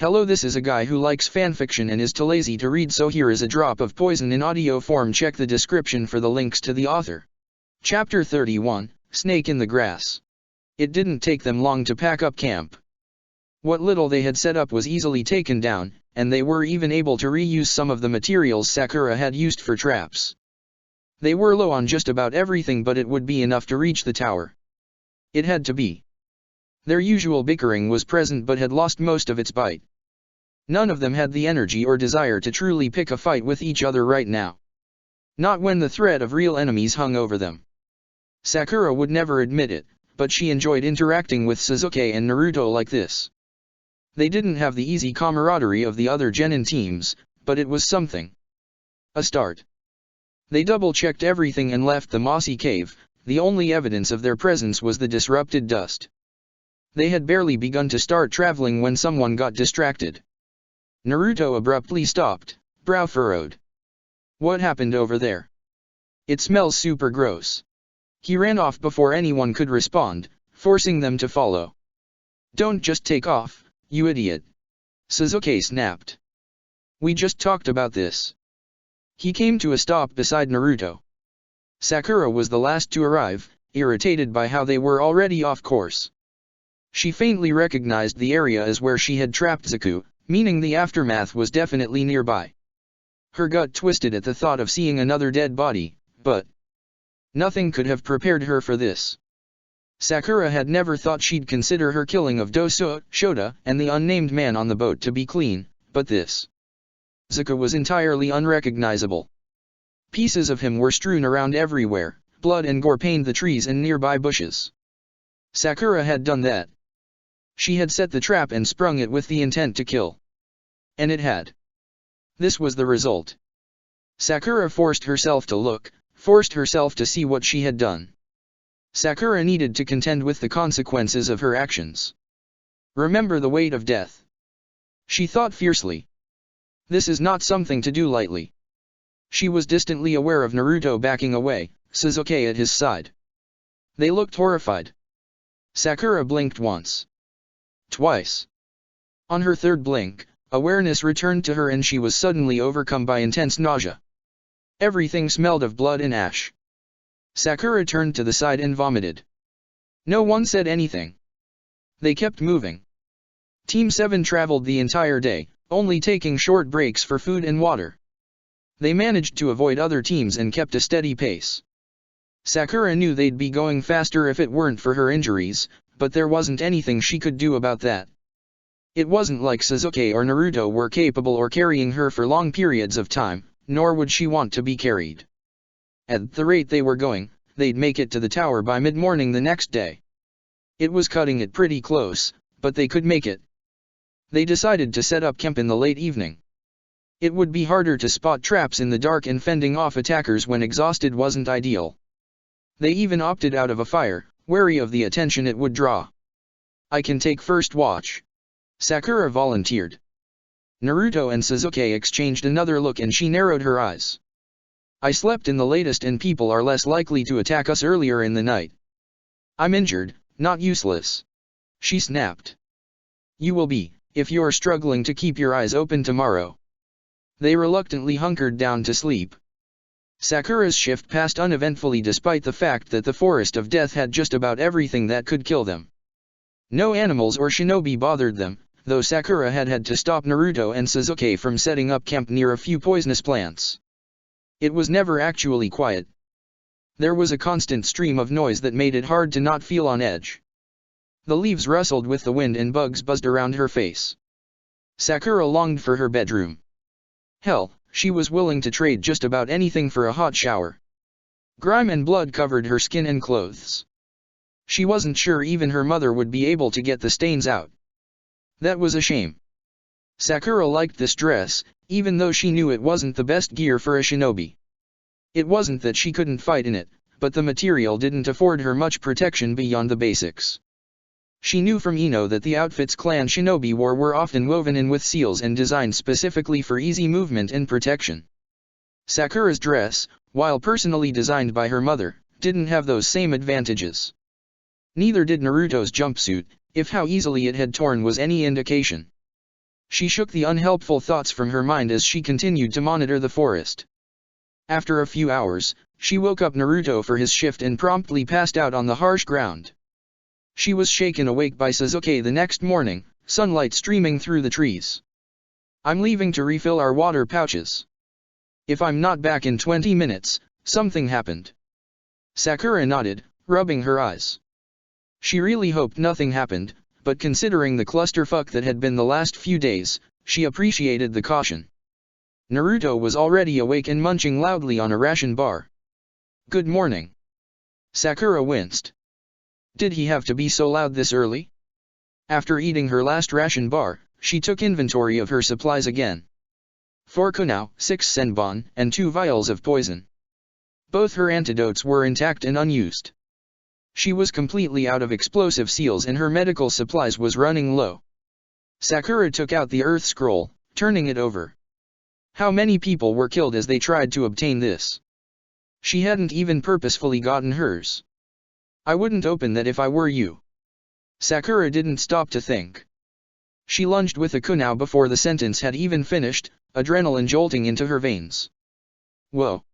Hello, this is a guy who likes fanfiction and is too lazy to read, so here is a drop of poison in audio form. Check the description for the links to the author. Chapter 31, Snake in the Grass. It didn't take them long to pack up camp. What little they had set up was easily taken down, and they were even able to reuse some of the materials Sakura had used for traps. They were low on just about everything, but it would be enough to reach the tower. It had to be. Their usual bickering was present but had lost most of its bite. None of them had the energy or desire to truly pick a fight with each other right now. Not when the threat of real enemies hung over them. Sakura would never admit it, but she enjoyed interacting with Sasuke and Naruto like this. They didn't have the easy camaraderie of the other genin teams, but it was something. A start. They double-checked everything and left the mossy cave. The only evidence of their presence was the disrupted dust. They had barely begun to start traveling when someone got distracted. Naruto abruptly stopped, brow furrowed. What happened over there? It smells super gross. He ran off before anyone could respond, forcing them to follow. Don't just take off, you idiot. Sasuke snapped. We just talked about this. He came to a stop beside Naruto. Sakura was the last to arrive, irritated by how they were already off course. She faintly recognized the area as where she had trapped Zaku, meaning the aftermath was definitely nearby. Her gut twisted at the thought of seeing another dead body, but nothing could have prepared her for this. Sakura had never thought she'd consider her killing of Doso, Shota, and the unnamed man on the boat to be clean, but this. Zaku was entirely unrecognizable. Pieces of him were strewn around everywhere, blood and gore painted the trees and nearby bushes. Sakura had done that. She had set the trap and sprung it with the intent to kill. And it had. This was the result. Sakura forced herself to look, forced herself to see what she had done. Sakura needed to contend with the consequences of her actions. Remember the weight of death. She thought fiercely. This is not something to do lightly. She was distantly aware of Naruto backing away, Sasuke at his side. They looked horrified. Sakura blinked once. Twice. On her third blink, awareness returned to her and she was suddenly overcome by intense nausea. Everything smelled of blood and ash. Sakura turned to the side and vomited. No one said anything. They kept moving. Team 7 traveled the entire day, only taking short breaks for food and water. They managed to avoid other teams and kept a steady pace. Sakura knew they'd be going faster if it weren't for her injuries, but there wasn't anything she could do about that. It wasn't like Sasuke or Naruto were capable or carrying her for long periods of time, nor would she want to be carried. At the rate they were going, they'd make it to the tower by mid-morning the next day. It was cutting it pretty close, but they could make it. They decided to set up camp in the late evening. It would be harder to spot traps in the dark, and fending off attackers when exhausted wasn't ideal. They even opted out of a fire, wary of the attention it would draw. I can take first watch. Sakura volunteered. Naruto and Sasuke exchanged another look and she narrowed her eyes. I slept in the latest and people are less likely to attack us earlier in the night. I'm injured, not useless. She snapped. You will be, if you're struggling to keep your eyes open tomorrow. They reluctantly hunkered down to sleep. Sakura's shift passed uneventfully despite the fact that the Forest of Death had just about everything that could kill them. No animals or shinobi bothered them, though Sakura had to stop Naruto and Sasuke from setting up camp near a few poisonous plants. It was never actually quiet. There was a constant stream of noise that made it hard to not feel on edge. The leaves rustled with the wind and bugs buzzed around her face. Sakura longed for her bedroom. Hell, she was willing to trade just about anything for a hot shower. Grime and blood covered her skin and clothes. She wasn't sure even her mother would be able to get the stains out. That was a shame. Sakura liked this dress, even though she knew it wasn't the best gear for a shinobi. It wasn't that she couldn't fight in it, but the material didn't afford her much protection beyond the basics. She knew from Ino that the outfits clan shinobi wore were often woven in with seals and designed specifically for easy movement and protection. Sakura's dress, while personally designed by her mother, didn't have those same advantages. Neither did Naruto's jumpsuit, if how easily it had torn was any indication. She shook the unhelpful thoughts from her mind as she continued to monitor the forest. After a few hours, she woke up Naruto for his shift and promptly passed out on the harsh ground. She was shaken awake by Sasuke the next morning, sunlight streaming through the trees. I'm leaving to refill our water pouches. If I'm not back in 20 minutes, something happened. Sakura nodded, rubbing her eyes. She really hoped nothing happened, but considering the clusterfuck that had been the last few days, she appreciated the caution. Naruto was already awake and munching loudly on a ration bar. Good morning. Sakura winced. Did he have to be so loud this early? After eating her last ration bar, she took inventory of her supplies again. 4 kunao, 6 senbon, and 2 vials of poison. Both her antidotes were intact and unused. She was completely out of explosive seals and her medical supplies was running low. Sakura took out the earth scroll, turning it over. How many people were killed as they tried to obtain this? She hadn't even purposefully gotten hers. I wouldn't open that if I were you. Sakura didn't stop to think. She lunged with a kunao before the sentence had even finished, adrenaline jolting into her veins. Whoa!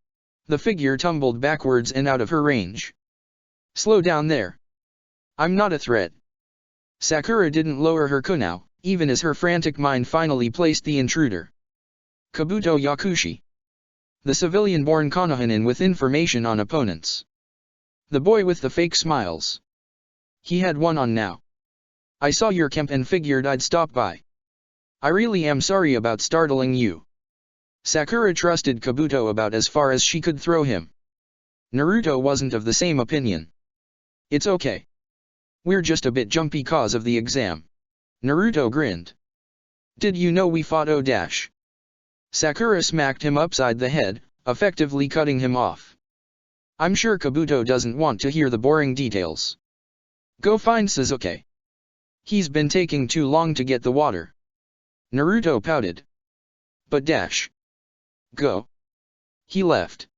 The figure tumbled backwards and out of her range. Slow down there. I'm not a threat. Sakura didn't lower her kunao, even as her frantic mind finally placed the intruder. Kabuto Yakushi. The civilian-born Konohinin with information on opponents. The boy with the fake smiles. He had one on now. I saw your camp and figured I'd stop by. I really am sorry about startling you. Sakura trusted Kabuto about as far as she could throw him. Naruto wasn't of the same opinion. It's okay. We're just a bit jumpy cause of the exam. Naruto grinned. Did you know we fought O-. Sakura smacked him upside the head, effectively cutting him off. I'm sure Kabuto doesn't want to hear the boring details. Go find Sasuke. He's been taking too long to get the water. Naruto pouted. But go. He left.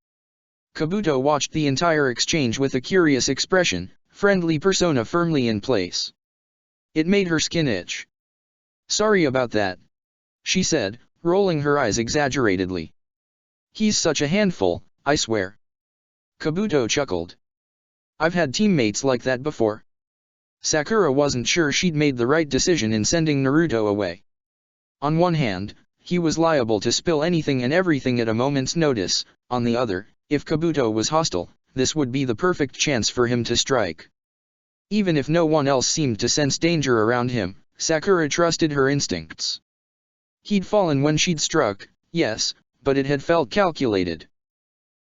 Kabuto watched the entire exchange with a curious expression, friendly persona firmly in place. It made her skin itch. Sorry about that, she said, rolling her eyes exaggeratedly. He's such a handful, I swear. Kabuto chuckled. I've had teammates like that before. Sakura wasn't sure she'd made the right decision in sending Naruto away. On one hand, he was liable to spill anything and everything at a moment's notice, on the other, if Kabuto was hostile, this would be the perfect chance for him to strike. Even if no one else seemed to sense danger around him, Sakura trusted her instincts. He'd fallen when she'd struck, yes, but it had felt calculated.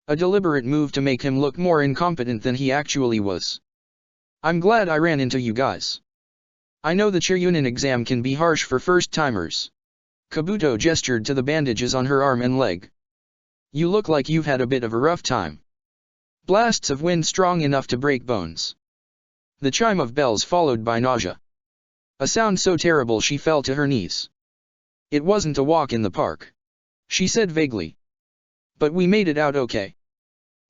A deliberate move to make him look more incompetent than he actually was. I'm glad I ran into you guys. I know the Chunin exam can be harsh for first-timers. Kabuto gestured to the bandages on her arm and leg. You look like you've had a bit of a rough time. Blasts of wind strong enough to break bones. The chime of bells followed by nausea. A sound so terrible she fell to her knees. It wasn't a walk in the park, she said vaguely. But we made it out okay.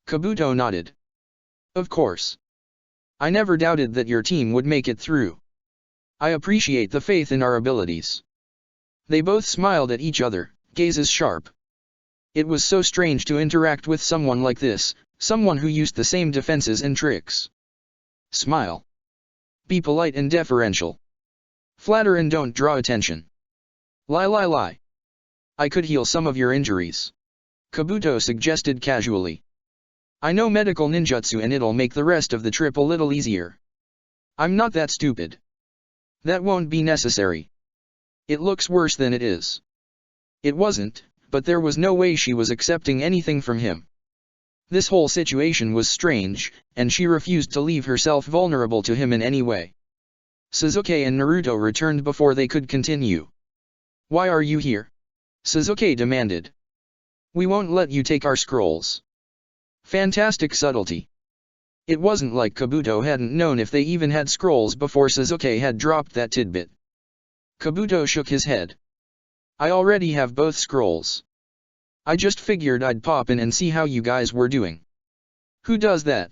Kabuto nodded. Of course. I never doubted that your team would make it through. I appreciate the faith in our abilities. They both smiled at each other, gazes sharp. It was so strange to interact with someone like this, someone who used the same defenses and tricks. Smile. Be polite and deferential. Flatter and don't draw attention. Lie. I could heal some of your injuries. Kabuto suggested casually. I know medical ninjutsu and it'll make the rest of the trip a little easier. I'm not that stupid. That won't be necessary. It looks worse than it is. It wasn't, but there was no way she was accepting anything from him. This whole situation was strange, and she refused to leave herself vulnerable to him in any way. Sasuke and Naruto returned before they could continue. Why are you here? Sasuke demanded. We won't let you take our scrolls. Fantastic subtlety. It wasn't like Kabuto hadn't known if they even had scrolls before Sasuke had dropped that tidbit. Kabuto shook his head. I already have both scrolls. I just figured I'd pop in and see how you guys were doing. Who does that?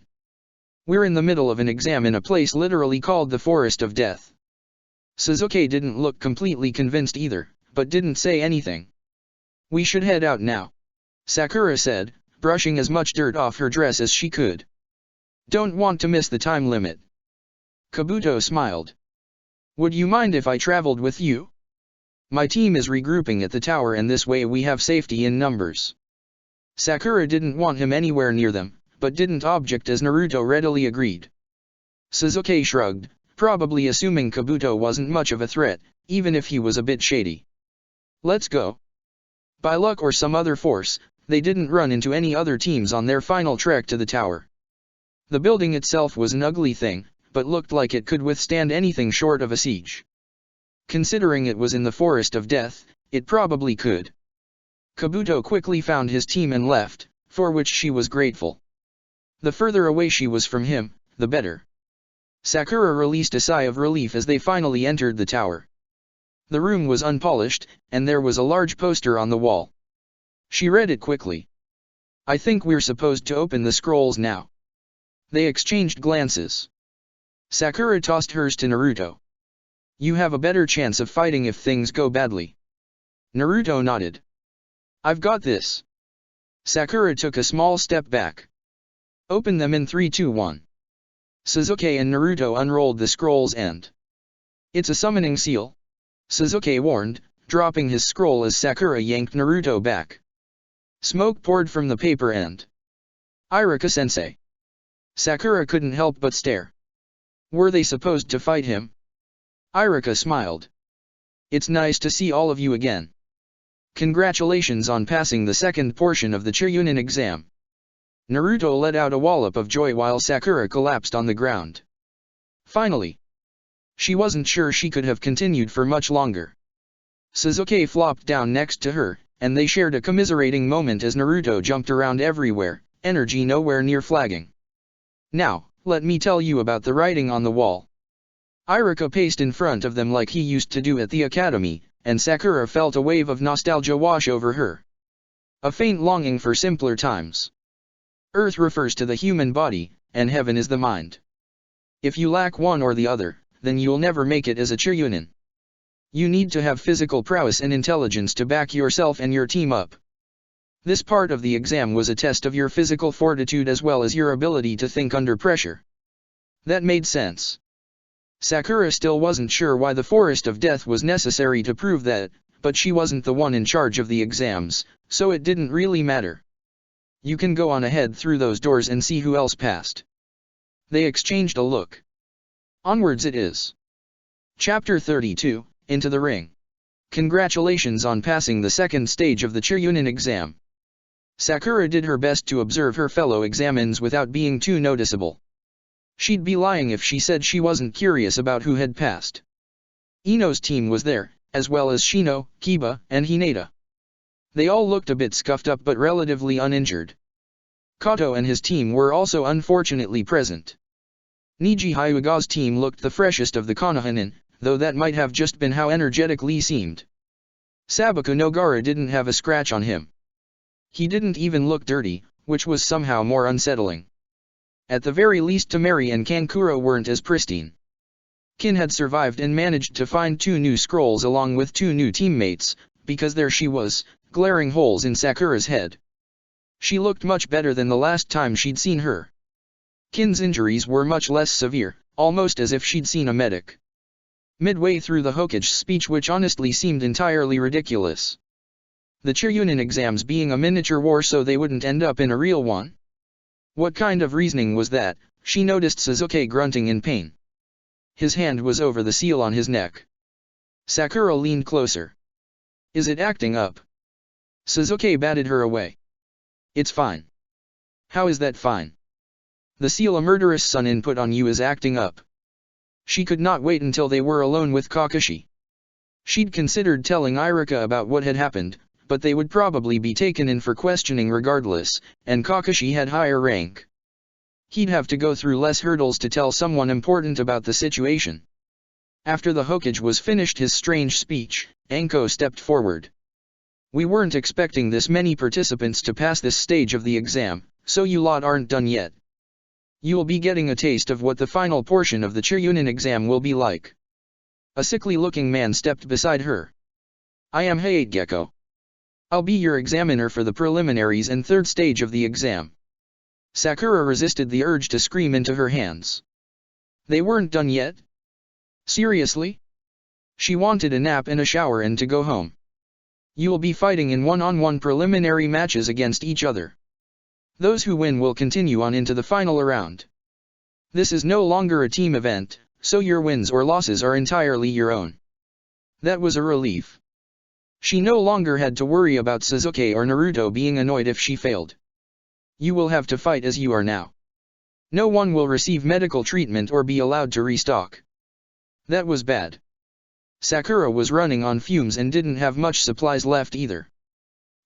We're in the middle of an exam in a place literally called the Forest of Death. Sasuke didn't look completely convinced either, but didn't say anything. "We should head out now," Sakura said, brushing as much dirt off her dress as she could. "Don't want to miss the time limit." Kabuto smiled. "Would you mind if I traveled with you? My team is regrouping at the tower and this way we have safety in numbers." Sakura didn't want him anywhere near them, but didn't object as Naruto readily agreed. Sasuke shrugged, probably assuming Kabuto wasn't much of a threat, even if he was a bit shady. "Let's go." By luck or some other force, they didn't run into any other teams on their final trek to the tower. The building itself was an ugly thing, but looked like it could withstand anything short of a siege. Considering it was in the Forest of Death, it probably could. Kabuto quickly found his team and left, for which she was grateful. The further away she was from him, the better. Sakura released a sigh of relief as they finally entered the tower. The room was unpolished, and there was a large poster on the wall. She read it quickly. "I think we're supposed to open the scrolls now." They exchanged glances. Sakura tossed hers to Naruto. "You have a better chance of fighting if things go badly." Naruto nodded. "I've got this." Sakura took a small step back. "Open them in 3, 2, 1. Sasuke and Naruto unrolled the scrolls and... "It's a summoning seal," Sasuke warned, dropping his scroll as Sakura yanked Naruto back. Smoke poured from the paper and... "Iruka-sensei." Sakura couldn't help but stare. Were they supposed to fight him? Iruka smiled. "It's nice to see all of you again. Congratulations on passing the second portion of the Chunin exam." Naruto let out a wallop of joy while Sakura collapsed on the ground. Finally. She wasn't sure she could have continued for much longer. Sasuke flopped down next to her, and they shared a commiserating moment as Naruto jumped around everywhere, energy nowhere near flagging. "Now, let me tell you about the writing on the wall." Iruka paced in front of them like he used to do at the academy, and Sakura felt a wave of nostalgia wash over her. A faint longing for simpler times. Earth refers to the human body, and heaven is the mind. If you lack one or the other, then you'll never make it as a Chunin. You need to have physical prowess and intelligence to back yourself and your team up. This part of the exam was a test of your physical fortitude as well as your ability to think under pressure. That made sense. Sakura still wasn't sure why the Forest of Death was necessary to prove that, but she wasn't the one in charge of the exams, so it didn't really matter. "You can go on ahead through those doors and see who else passed." They exchanged a look. Onwards it is. Chapter 32, Into the Ring. Congratulations on passing the second stage of the Chunin exam. Sakura did her best to observe her fellow examines without being too noticeable. She'd be lying if she said she wasn't curious about who had passed. Ino's team was there, as well as Shino, Kiba, and Hinata. They all looked a bit scuffed up but relatively uninjured. Kato and his team were also unfortunately present. Niji Hyuga's team looked the freshest of the Konohananin, though that might have just been how energetic Lee seemed. Sabaku Nogara didn't have a scratch on him. He didn't even look dirty, which was somehow more unsettling. At the very least Temari and Kankuro weren't as pristine. Kin had survived and managed to find 2 new scrolls along with 2 new teammates, because there she was, glaring holes in Sakura's head. She looked much better than the last time she'd seen her. Kin's injuries were much less severe, almost as if she'd seen a medic. Midway through the Hokage's speech, which honestly seemed entirely ridiculous. The Chunin exams being a miniature war so they wouldn't end up in a real one? What kind of reasoning was that? She noticed Sasuke grunting in pain. His hand was over the seal on his neck. Sakura leaned closer. "Is it acting up?" Sasuke batted her away. "It's fine." "How is that fine?" "The seal a murderous Sunin put on you is acting up." She could not wait until they were alone with Kakashi. She'd considered telling Iruka about what had happened, but they would probably be taken in for questioning regardless, and Kakashi had higher rank. He'd have to go through less hurdles to tell someone important about the situation. After the Hokage was finished his strange speech, Anko stepped forward. "We weren't expecting this many participants to pass this stage of the exam, so you lot aren't done yet. You'll be getting a taste of what the final portion of the Chunin exam will be like." A sickly-looking man stepped beside her. I am Hayate Gecko. I'll be your examiner for the preliminaries and third stage of the exam. Sakura resisted the urge to scream into her hands. They weren't done yet? Seriously? She wanted a nap and a shower and to go home. You'll be fighting in one-on-one preliminary matches against each other. Those who win will continue on into the final round. This is no longer a team event, so your wins or losses are entirely your own. That was a relief. She no longer had to worry about Sasuke or Naruto being annoyed if she failed. You will have to fight as you are now. No one will receive medical treatment or be allowed to restock. That was bad. Sakura was running on fumes and didn't have much supplies left either.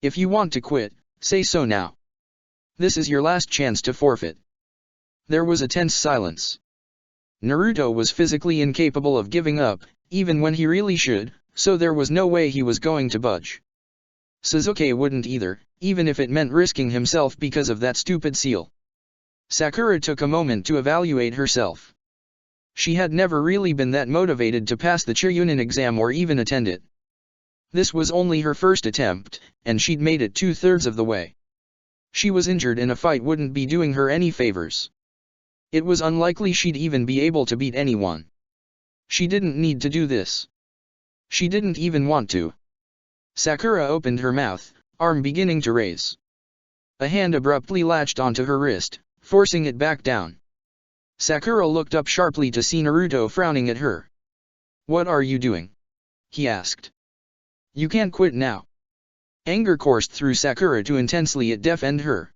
If you want to quit, say so now. This is your last chance to forfeit. There was a tense silence. Naruto was physically incapable of giving up, even when he really should, so there was no way he was going to budge. Sasuke wouldn't either, even if it meant risking himself because of that stupid seal. Sakura took a moment to evaluate herself. She had never really been that motivated to pass the Chunin exam or even attend it. This was only her first attempt, and she'd made it 2/3 of the way. She was injured and a fight wouldn't be doing her any favors. It was unlikely she'd even be able to beat anyone. She didn't need to do this. She didn't even want to. Sakura opened her mouth, arm beginning to raise. A hand abruptly latched onto her wrist, forcing it back down. Sakura looked up sharply to see Naruto frowning at her. "What are you doing?" he asked. "You can't quit now." Anger coursed through Sakura too intensely it deafened her.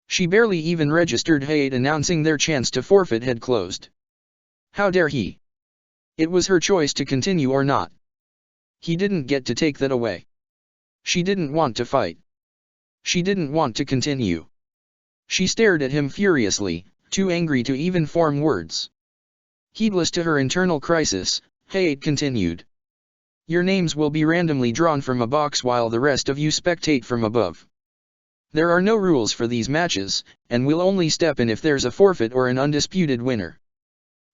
She barely even registered Hayate announcing their chance to forfeit had closed. How dare he? It was her choice to continue or not. He didn't get to take that away. She didn't want to fight. She didn't want to continue. She stared at him furiously, too angry to even form words. Heedless to her internal crisis, Hayate continued. "Your names will be randomly drawn from a box while the rest of you spectate from above. There are no rules for these matches, and we'll only step in if there's a forfeit or an undisputed winner.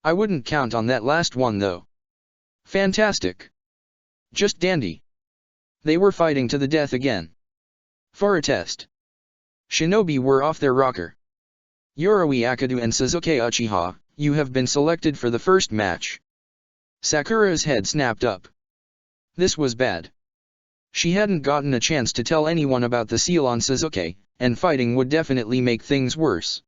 I wouldn't count on that last one though." Fantastic. Just dandy. They were fighting to the death again. For a test. Shinobi were off their rocker. Yoroi Akadu and Sasuke Uchiha, you have been selected for the first match. Sakura's head snapped up. This was bad. She hadn't gotten a chance to tell anyone about the seal on Sasuke, and fighting would definitely make things worse.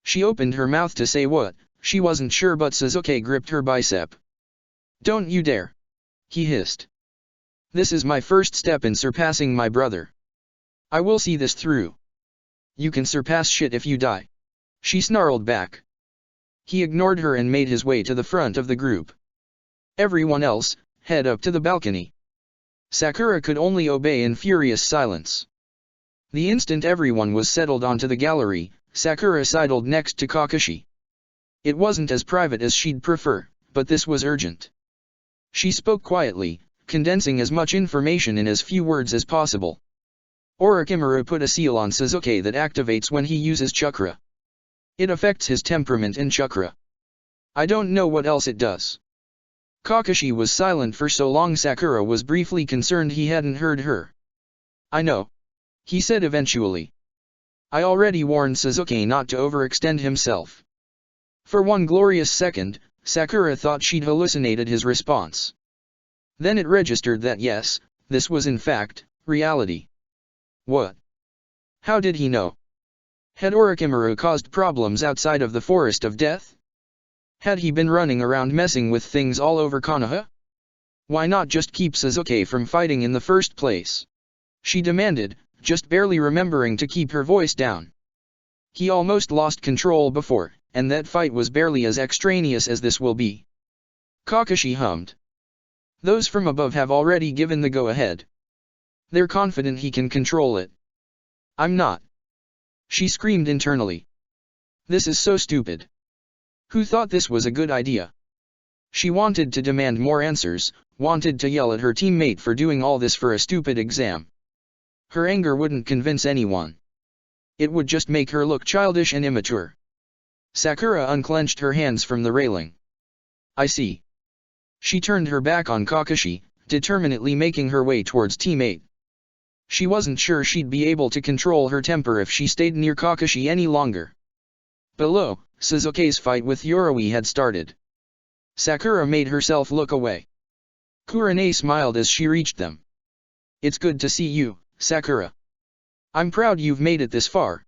She opened her mouth to say what, she wasn't sure, but Sasuke gripped her bicep. "Don't you dare!" he hissed. "This is my first step in surpassing my brother. I will see this through." "You can surpass shit if you die," she snarled back. He ignored her and made his way to the front of the group. Everyone else, head up to the balcony. Sakura could only obey in furious silence. The instant everyone was settled onto the gallery, Sakura sidled next to Kakashi. It wasn't as private as she'd prefer, but this was urgent. She spoke quietly, condensing as much information in as few words as possible. Orochimaru put a seal on Sasuke that activates when he uses chakra. It affects his temperament and chakra. I don't know what else it does. Kakashi was silent for so long Sakura was briefly concerned he hadn't heard her. "I know," he said eventually. "I already warned Sasuke not to overextend himself." For one glorious second, Sakura thought she'd hallucinated his response. Then it registered that yes, this was in fact, reality. What? How did he know? Had Orochimaru caused problems outside of the Forest of Death? Had he been running around messing with things all over Konoha? Why not just keep Sasuke from fighting in the first place? She demanded, just barely remembering to keep her voice down. He almost lost control before, and that fight was barely as extraneous as this will be. Kakashi hummed. Those from above have already given the go-ahead. They're confident he can control it. I'm not. She screamed internally. This is so stupid. Who thought this was a good idea? She wanted to demand more answers, wanted to yell at her teammate for doing all this for a stupid exam. Her anger wouldn't convince anyone. It would just make her look childish and immature. Sakura unclenched her hands from the railing. I see. She turned her back on Kakashi, determinedly making her way towards teammate. She wasn't sure she'd be able to control her temper if she stayed near Kakashi any longer. Below, Sasuke's fight with Yoroi had started. Sakura made herself look away. Kurane smiled as she reached them. "It's good to see you, Sakura. I'm proud you've made it this far."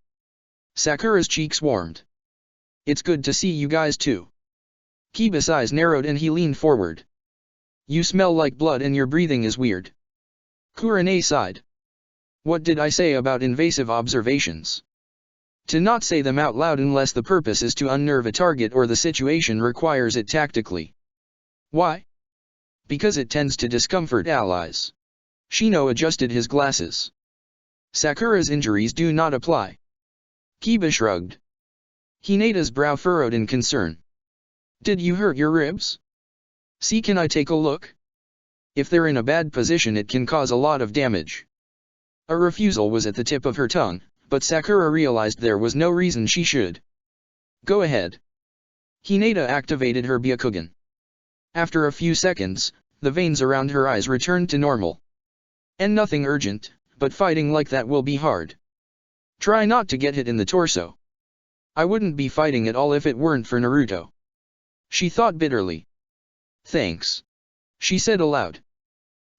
Sakura's cheeks warmed. "It's good to see you guys too." Kiba's eyes narrowed and he leaned forward. "You smell like blood and your breathing is weird." Kurane sighed. "What did I say about invasive observations? To not say them out loud unless the purpose is to unnerve a target or the situation requires it tactically." "Why?" "Because it tends to discomfort allies." Shino adjusted his glasses. "Sakura's injuries do not apply." Kiba shrugged. Hinata's brow furrowed in concern. "Did you hurt your ribs? See, can I take a look? If they're in a bad position it can cause a lot of damage." A refusal was at the tip of her tongue, but Sakura realized there was no reason she should. "Go ahead." Hinata activated her Byakugan. After a few seconds, the veins around her eyes returned to normal. "And nothing urgent, but fighting like that will be hard. Try not to get hit in the torso." "I wouldn't be fighting at all if it weren't for Naruto," she thought bitterly. "Thanks," she said aloud.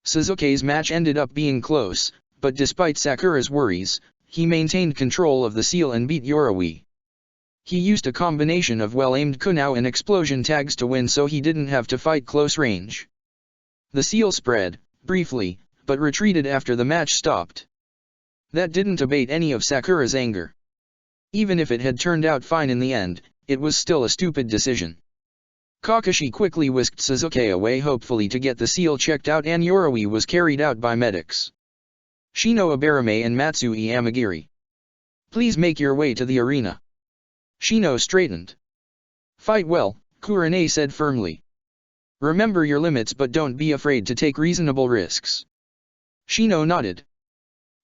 Sasuke's match ended up being close, but despite Sakura's worries, he maintained control of the seal and beat Yoroi. He used a combination of well-aimed kunai and explosion tags to win, so he didn't have to fight close range. The seal spread, briefly, but retreated after the match stopped. That didn't abate any of Sakura's anger. Even if it had turned out fine in the end, it was still a stupid decision. Kakashi quickly whisked Sasuke away, hopefully to get the seal checked out, and Yoroi was carried out by medics. Shino Abarame and Matsui Amagiri. "Please make your way to the arena." Shino straightened. "Fight well," Kurane said firmly. "Remember your limits but don't be afraid to take reasonable risks." Shino nodded.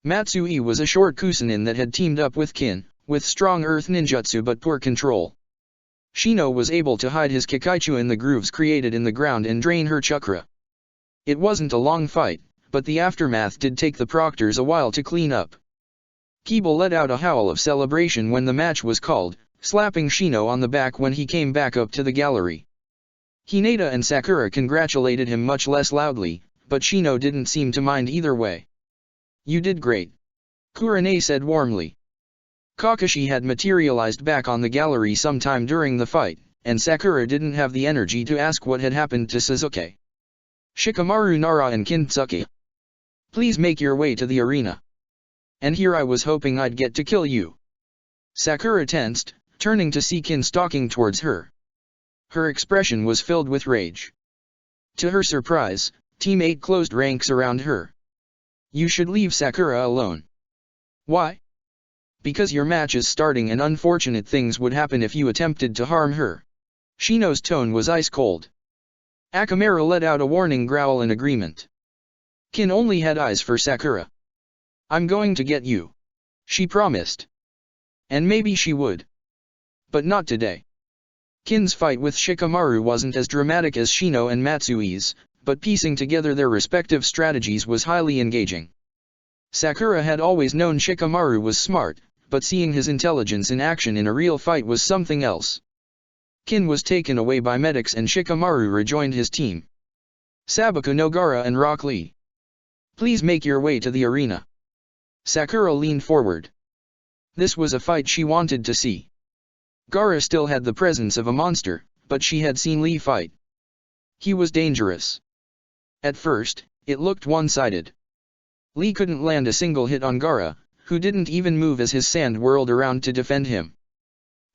Matsui was a short Kusanin that had teamed up with Kin, with strong earth ninjutsu but poor control. Shino was able to hide his Kikaichu in the grooves created in the ground and drain her chakra. It wasn't a long fight, but the aftermath did take the proctors a while to clean up. Kiba let out a howl of celebration when the match was called, slapping Shino on the back when he came back up to the gallery. Hinata and Sakura congratulated him much less loudly, but Shino didn't seem to mind either way. "You did great," Kurane said warmly. Kakashi had materialized back on the gallery sometime during the fight, and Sakura didn't have the energy to ask what had happened to Sasuke. "Shikamaru, Nara and Kintsuki. Please make your way to the arena. And here I was hoping I'd get to kill you." Sakura tensed, turning to see Kin stalking towards her. Her expression was filled with rage. To her surprise, Team 8 closed ranks around her. "You should leave Sakura alone." "Why?" "Because your match is starting and unfortunate things would happen if you attempted to harm her." Shino's tone was ice cold. Akamaru let out a warning growl in agreement. Kin only had eyes for Sakura. "I'm going to get you," she promised. And maybe she would. But not today. Kin's fight with Shikamaru wasn't as dramatic as Shino and Matsui's, but piecing together their respective strategies was highly engaging. Sakura had always known Shikamaru was smart, but seeing his intelligence in action in a real fight was something else. Kin was taken away by medics and Shikamaru rejoined his team. "Sabaku no Gaara and Rock Lee. Please make your way to the arena." Sakura leaned forward. This was a fight she wanted to see. Gaara still had the presence of a monster, but she had seen Lee fight. He was dangerous. At first, it looked one-sided. Lee couldn't land a single hit on Gaara, who didn't even move as his sand whirled around to defend him.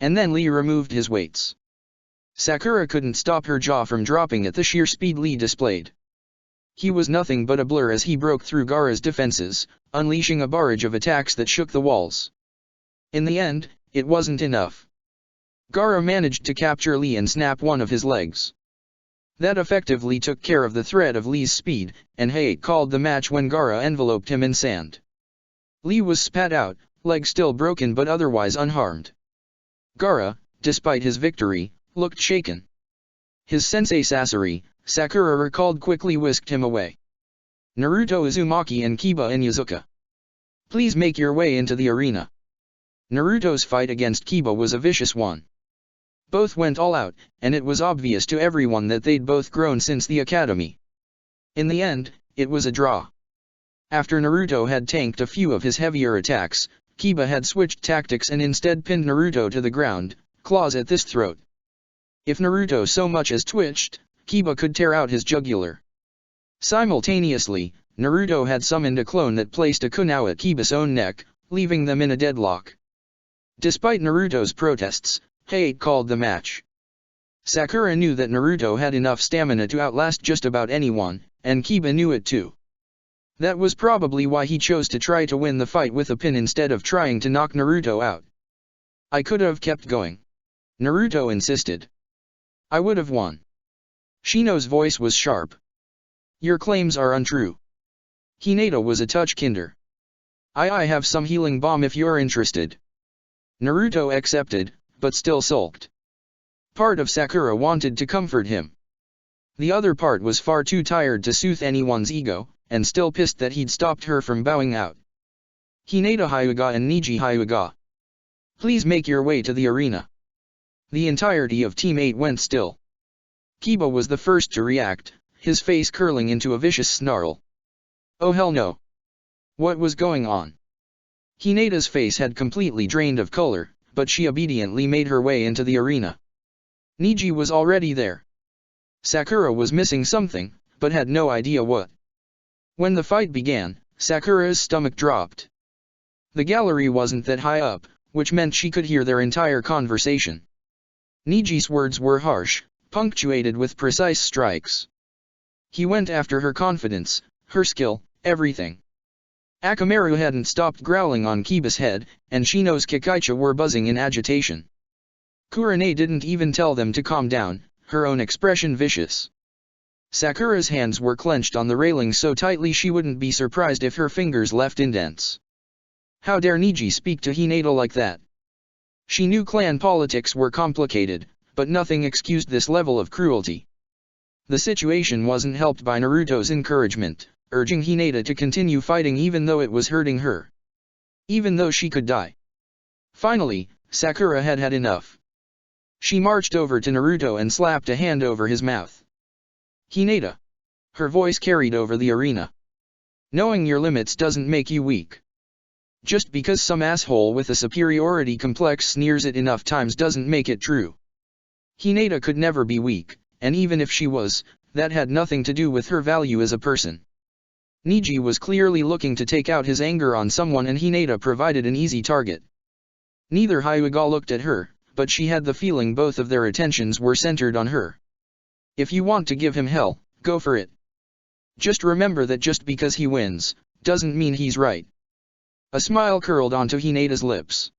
And then Lee removed his weights. Sakura couldn't stop her jaw from dropping at the sheer speed Lee displayed. He was nothing but a blur as he broke through Gaara's defenses, unleashing a barrage of attacks that shook the walls. In the end, it wasn't enough. Gaara managed to capture Lee and snap one of his legs. That effectively took care of the threat of Lee's speed, and Hayate called the match when Gaara enveloped him in sand. Lee was spat out, leg still broken but otherwise unharmed. Gaara, despite his victory, looked shaken. His sensei Sasori, Sakura recalled, quickly whisked him away. Naruto Uzumaki and Kiba Inuzuka. Please make your way into the arena. Naruto's fight against Kiba was a vicious one. Both went all out, and it was obvious to everyone that they'd both grown since the academy. In the end, it was a draw. After Naruto had tanked a few of his heavier attacks, Kiba had switched tactics and instead pinned Naruto to the ground, claws at his throat. If Naruto so much as twitched, Kiba could tear out his jugular. Simultaneously, Naruto had summoned a clone that placed a kunai at Kiba's own neck, leaving them in a deadlock. Despite Naruto's protests, Hayate called the match. Sakura knew that Naruto had enough stamina to outlast just about anyone, and Kiba knew it too. That was probably why he chose to try to win the fight with a pin instead of trying to knock Naruto out. I could have kept going. Naruto insisted. I would have won. Shino's voice was sharp. Your claims are untrue. Hinata was a touch kinder. I have some healing balm if you're interested. Naruto accepted, but still sulked. Part of Sakura wanted to comfort him. The other part was far too tired to soothe anyone's ego, and still pissed that he'd stopped her from bowing out. Hinata Hyuga and Neji Hyuga. Please make your way to the arena. The entirety of Team 8 went still. Kiba was the first to react, his face curling into a vicious snarl. Oh hell no. What was going on? Hinata's face had completely drained of color, but she obediently made her way into the arena. Neji was already there. Sakura was missing something, but had no idea what. When the fight began, Sakura's stomach dropped. The gallery wasn't that high up, which meant she could hear their entire conversation. Neji's words were harsh, punctuated with precise strikes. He went after her confidence, her skill, everything. Akamaru hadn't stopped growling on Kiba's head, and Shino's Kikaicha were buzzing in agitation. Kurane didn't even tell them to calm down, her own expression vicious. Sakura's hands were clenched on the railing so tightly she wouldn't be surprised if her fingers left indents. How dare Neji speak to Hinata like that? She knew clan politics were complicated, but nothing excused this level of cruelty. The situation wasn't helped by Naruto's encouragement, urging Hinata to continue fighting even though it was hurting her. Even though she could die. Finally, Sakura had had enough. She marched over to Naruto and slapped a hand over his mouth. Hinata. Her voice carried over the arena. Knowing your limits doesn't make you weak. Just because some asshole with a superiority complex sneers it enough times doesn't make it true. Hinata could never be weak, and even if she was, that had nothing to do with her value as a person. Neji was clearly looking to take out his anger on someone and Hinata provided an easy target. Neither Hyuga looked at her, but she had the feeling both of their attentions were centered on her. If you want to give him hell, go for it. Just remember that just because he wins, doesn't mean he's right. A smile curled onto Hinata's lips.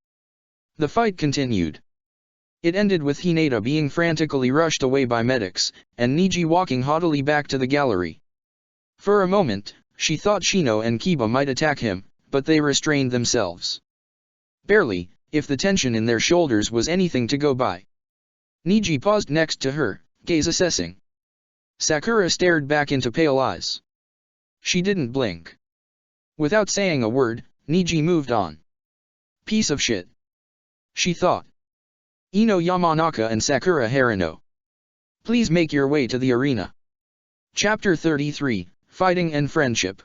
The fight continued. It ended with Hinata being frantically rushed away by medics, and Neji walking haughtily back to the gallery. For a moment, she thought Shino and Kiba might attack him, but they restrained themselves. Barely, if the tension in their shoulders was anything to go by. Neji paused next to her, gaze assessing. Sakura stared back into pale eyes. She didn't blink. Without saying a word, Neji moved on. Piece of shit. She thought. Ino Yamanaka and Sakura Harano. Please make your way to the arena. Chapter 33, Fighting and Friendship.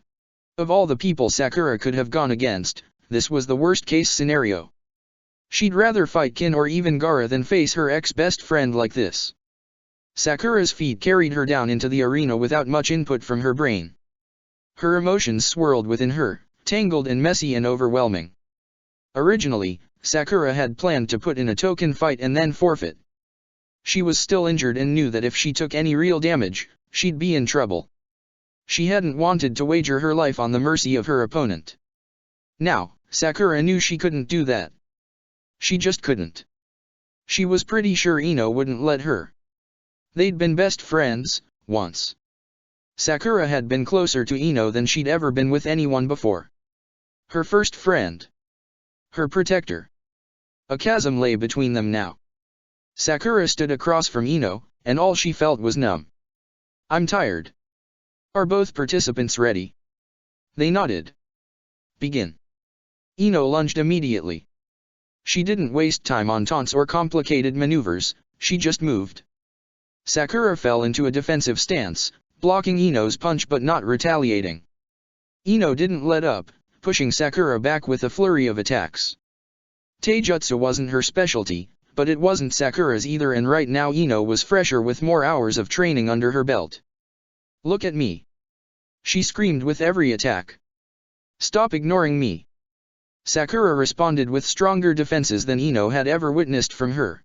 Of all the people Sakura could have gone against, this was the worst-case scenario. She'd rather fight Kin or even Gaara than face her ex-best friend like this. Sakura's feet carried her down into the arena without much input from her brain. Her emotions swirled within her, tangled and messy and overwhelming. Originally, Sakura had planned to put in a token fight and then forfeit. She was still injured and knew that if she took any real damage, she'd be in trouble. She hadn't wanted to wager her life on the mercy of her opponent. Now, Sakura knew she couldn't do that. She just couldn't. She was pretty sure Ino wouldn't let her. They'd been best friends, once. Sakura had been closer to Ino than she'd ever been with anyone before. Her first friend. Her protector. A chasm lay between them now. Sakura stood across from Ino, and all she felt was numb. I'm tired. Are both participants ready? They nodded. Begin. Ino lunged immediately. She didn't waste time on taunts or complicated maneuvers, she just moved. Sakura fell into a defensive stance, blocking Ino's punch but not retaliating. Ino didn't let up, pushing Sakura back with a flurry of attacks. Taijutsu wasn't her specialty, but it wasn't Sakura's either, and right now Ino was fresher with more hours of training under her belt. "Look at me!" she screamed with every attack. "Stop ignoring me!" Sakura responded with stronger defenses than Ino had ever witnessed from her.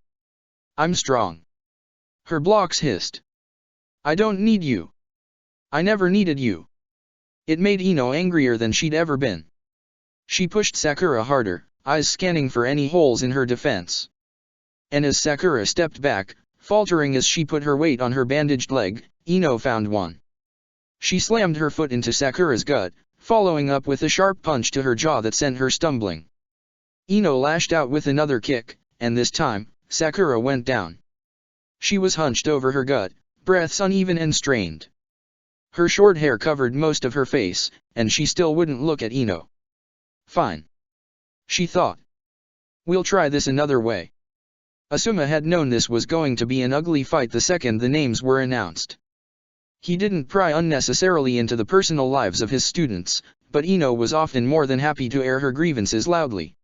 "I'm strong." Her blocks hissed. "I don't need you. I never needed you." It made Ino angrier than she'd ever been. She pushed Sakura harder, eyes scanning for any holes in her defense. And as Sakura stepped back, faltering as she put her weight on her bandaged leg, Ino found one. She slammed her foot into Sakura's gut, following up with a sharp punch to her jaw that sent her stumbling. Ino lashed out with another kick, and this time, Sakura went down. She was hunched over her gut, breaths uneven and strained. Her short hair covered most of her face, and she still wouldn't look at Ino. "Fine," she thought. "We'll try this another way." Asuma had known this was going to be an ugly fight the second the names were announced. He didn't pry unnecessarily into the personal lives of his students, but Ino was often more than happy to air her grievances loudly.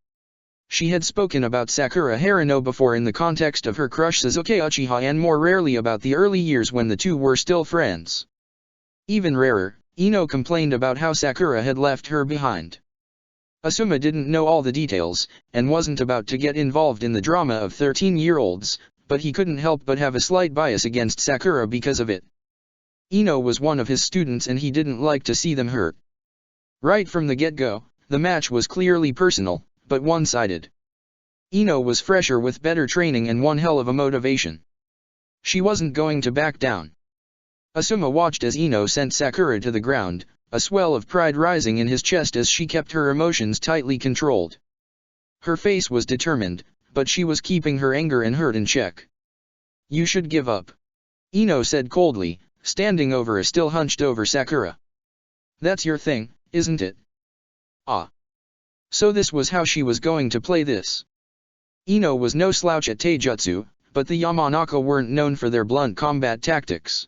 She had spoken about Sakura Harino before in the context of her crush Sasuke Uchiha, and more rarely about the early years when the two were still friends. Even rarer, Ino complained about how Sakura had left her behind. Asuma didn't know all the details, and wasn't about to get involved in the drama of 13-year-olds, but he couldn't help but have a slight bias against Sakura because of it. Ino was one of his students and he didn't like to see them hurt. Right from the get-go, the match was clearly personal, but one-sided. Ino was fresher with better training and one hell of a motivation. She wasn't going to back down. Asuma watched as Ino sent Sakura to the ground, a swell of pride rising in his chest as she kept her emotions tightly controlled. Her face was determined, but she was keeping her anger and hurt in check. "You should give up," Ino said coldly, standing over a still hunched-over Sakura. "That's your thing, isn't it?" "Ah. So this was how she was going to play this." Ino was no slouch at taijutsu, but the Yamanaka weren't known for their blunt combat tactics.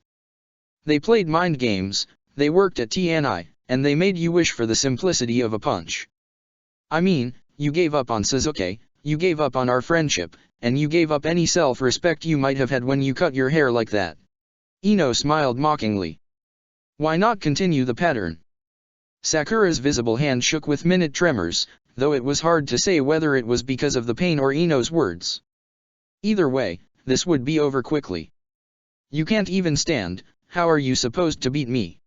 They played mind games, they worked at TNI, and they made you wish for the simplicity of a punch. "I mean, you gave up on Sasuke, you gave up on our friendship, and you gave up any self-respect you might have had when you cut your hair like that." Ino smiled mockingly. "Why not continue the pattern?" Sakura's visible hand shook with minute tremors, though it was hard to say whether it was because of the pain or Ino's words. Either way, this would be over quickly. "You can't even stand, how are you supposed to beat me?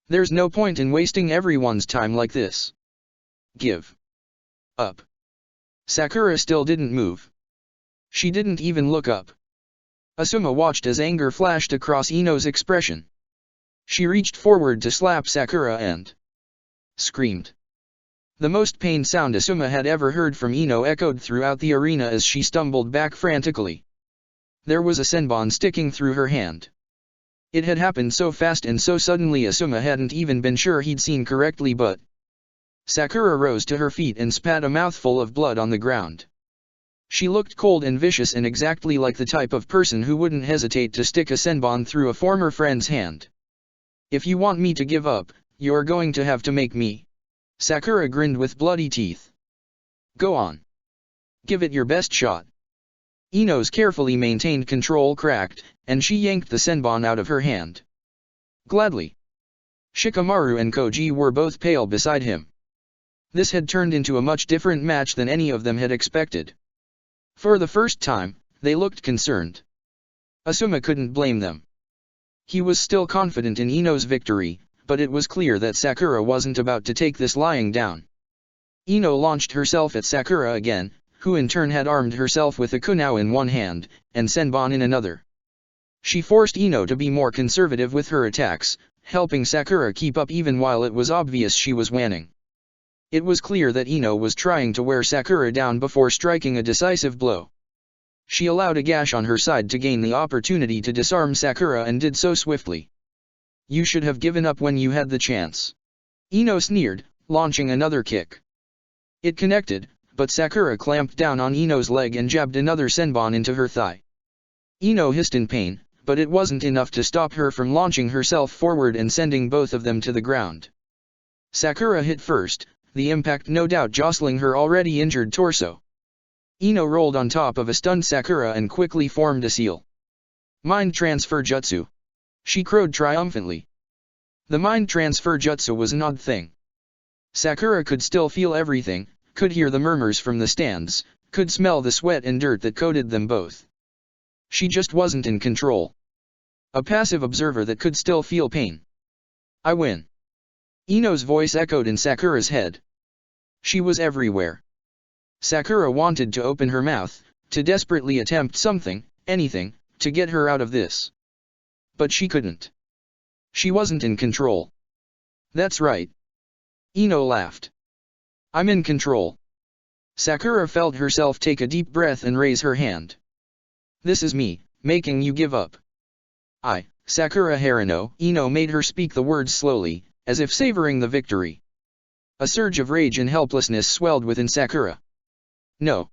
There's no point in wasting everyone's time like this. Give up." Sakura still didn't move. She didn't even look up. Asuma watched as anger flashed across Ino's expression. She reached forward to slap Sakura and screamed. The most pained sound Asuma had ever heard from Ino echoed throughout the arena as she stumbled back frantically. There was a senbon sticking through her hand. It had happened so fast and so suddenly Asuma hadn't even been sure he'd seen correctly, but Sakura rose to her feet and spat a mouthful of blood on the ground. She looked cold and vicious and exactly like the type of person who wouldn't hesitate to stick a senbon through a former friend's hand. "If you want me to give up, you're going to have to make me." Sakura grinned with bloody teeth. "Go on. Give it your best shot." Ino's carefully maintained control cracked, and she yanked the senbon out of her hand. "Gladly." Shikamaru and Koji were both pale beside him. This had turned into a much different match than any of them had expected. For the first time, they looked concerned. Asuma couldn't blame them. He was still confident in Ino's victory, but it was clear that Sakura wasn't about to take this lying down. Ino launched herself at Sakura again, who in turn had armed herself with a kunao in one hand, and senbon in another. She forced Ino to be more conservative with her attacks, helping Sakura keep up even while it was obvious she was winning. It was clear that Ino was trying to wear Sakura down before striking a decisive blow. She allowed a gash on her side to gain the opportunity to disarm Sakura and did so swiftly. "You should have given up when you had the chance." Ino sneered, launching another kick. It connected, but Sakura clamped down on Ino's leg and jabbed another senbon into her thigh. Ino hissed in pain, but it wasn't enough to stop her from launching herself forward and sending both of them to the ground. Sakura hit first, the impact no doubt jostling her already injured torso. Ino rolled on top of a stunned Sakura and quickly formed a seal. Mind transfer jutsu. She crowed triumphantly. The mind transfer jutsu was an odd thing. Sakura could still feel everything, could hear the murmurs from the stands, could smell the sweat and dirt that coated them both. She just wasn't in control. A passive observer that could still feel pain. I win. Ino's voice echoed in Sakura's head. She was everywhere. Sakura wanted to open her mouth, to desperately attempt something, anything, to get her out of this. But she couldn't. She wasn't in control. That's right. Ino laughed. I'm in control. Sakura felt herself take a deep breath and raise her hand. This is me, making you give up. I, Sakura Harino. Ino made her speak the words slowly, as if savoring the victory. A surge of rage and helplessness swelled within Sakura. No.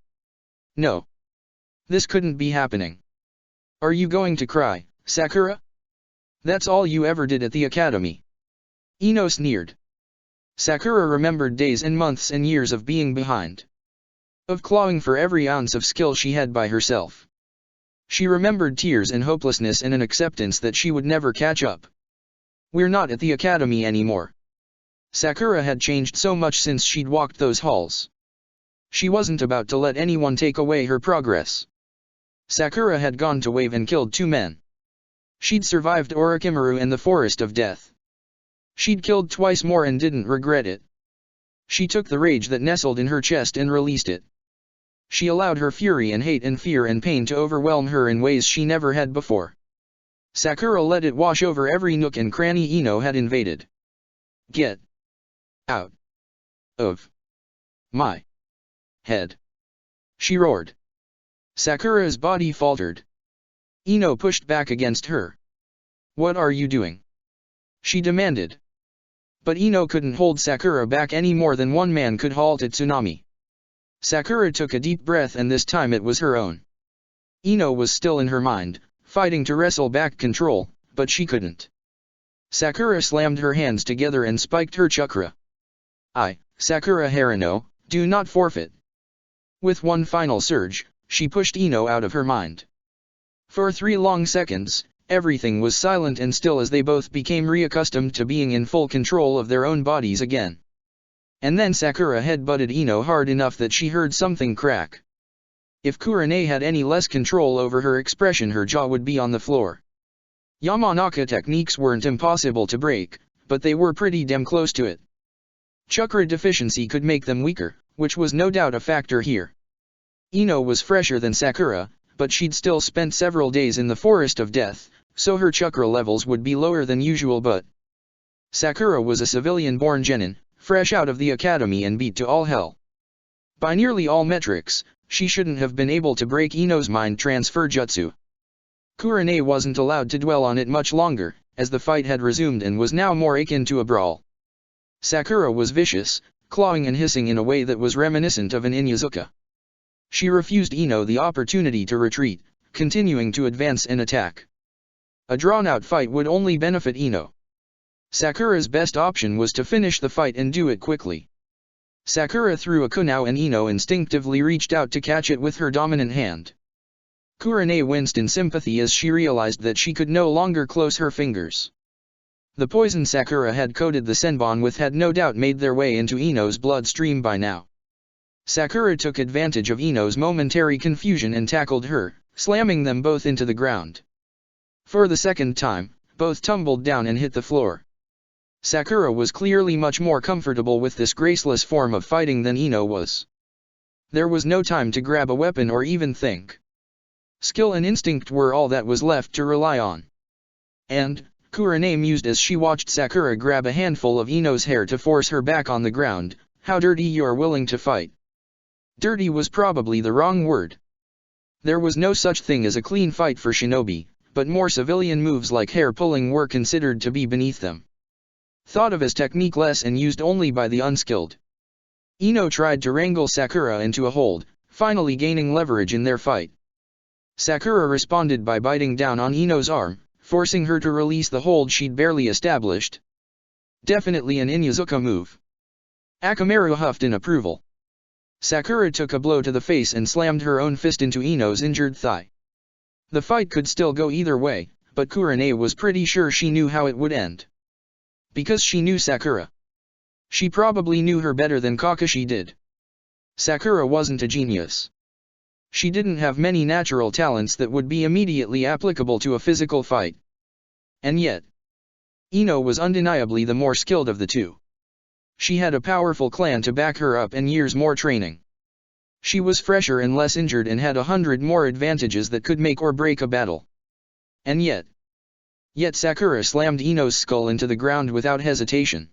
No. This couldn't be happening. Are you going to cry, Sakura? That's all you ever did at the academy. Ino sneered. Sakura remembered days and months and years of being behind. Of clawing for every ounce of skill she had by herself. She remembered tears and hopelessness and an acceptance that she would never catch up. We're not at the academy anymore. Sakura had changed so much since she'd walked those halls. She wasn't about to let anyone take away her progress. Sakura had gone to Wave and killed 2 men. She'd survived Orochimaru and the Forest of Death. She'd killed twice more and didn't regret it. She took the rage that nestled in her chest and released it. She allowed her fury and hate and fear and pain to overwhelm her in ways she never had before. Sakura let it wash over every nook and cranny Ino had invaded. Get out of my head, she roared. Sakura's body faltered. Ino pushed back against her. What are you doing? She demanded. But Ino couldn't hold Sakura back any more than one man could halt a tsunami. Sakura took a deep breath and this time it was her own. Ino was still in her mind, fighting to wrestle back control, but she couldn't. Sakura slammed her hands together and spiked her chakra. I, Sakura Harino, do not forfeit. With one final surge, she pushed Ino out of her mind. For 3 long seconds, everything was silent and still as they both became reaccustomed to being in full control of their own bodies again. And then Sakura headbutted Ino hard enough that she heard something crack. If Kurane had any less control over her expression, her jaw would be on the floor. Yamanaka techniques weren't impossible to break, but they were pretty damn close to it. Chakra deficiency could make them weaker, which was no doubt a factor here. Ino was fresher than Sakura, but she'd still spent several days in the Forest of Death, so her chakra levels would be lower than usual, but Sakura was a civilian-born genin, fresh out of the academy and beat to all hell. By nearly all metrics, she shouldn't have been able to break Ino's mind transfer jutsu. Kurane wasn't allowed to dwell on it much longer, as the fight had resumed and was now more akin to a brawl. Sakura was vicious, clawing and hissing in a way that was reminiscent of an Inyazuka. She refused Ino the opportunity to retreat, continuing to advance and attack. A drawn-out fight would only benefit Ino. Sakura's best option was to finish the fight and do it quickly. Sakura threw a kunao and Ino instinctively reached out to catch it with her dominant hand. Kurane winced in sympathy as she realized that she could no longer close her fingers. The poison Sakura had coated the senbon with had no doubt made their way into Ino's bloodstream by now. Sakura took advantage of Ino's momentary confusion and tackled her, slamming them both into the ground. For the second time, both tumbled down and hit the floor. Sakura was clearly much more comfortable with this graceless form of fighting than Ino was. There was no time to grab a weapon or even think. Skill and instinct were all that was left to rely on. And, Kurane mused as she watched Sakura grab a handful of Ino's hair to force her back on the ground, how dirty you're willing to fight. Dirty was probably the wrong word. There was no such thing as a clean fight for shinobi, but more civilian moves like hair pulling were considered to be beneath them. thought of as technique-less and used only by the unskilled. Ino tried to wrangle Sakura into a hold, finally gaining leverage in their fight. Sakura responded by biting down on Ino's arm, forcing her to release the hold she'd barely established. Definitely an Inuzuka move. Akamaru huffed in approval. Sakura took a blow to the face and slammed her own fist into Ino's injured thigh. The fight could still go either way, but Kurane was pretty sure she knew how it would end. Because she knew Sakura. She probably knew her better than Kakashi did. Sakura wasn't a genius. She didn't have many natural talents that would be immediately applicable to a physical fight. And yet, Ino was undeniably the more skilled of the two. She had a powerful clan to back her up and years more training. She was fresher and less injured and had 100 more advantages that could make or break a battle. And yet Sakura slammed Ino's skull into the ground without hesitation.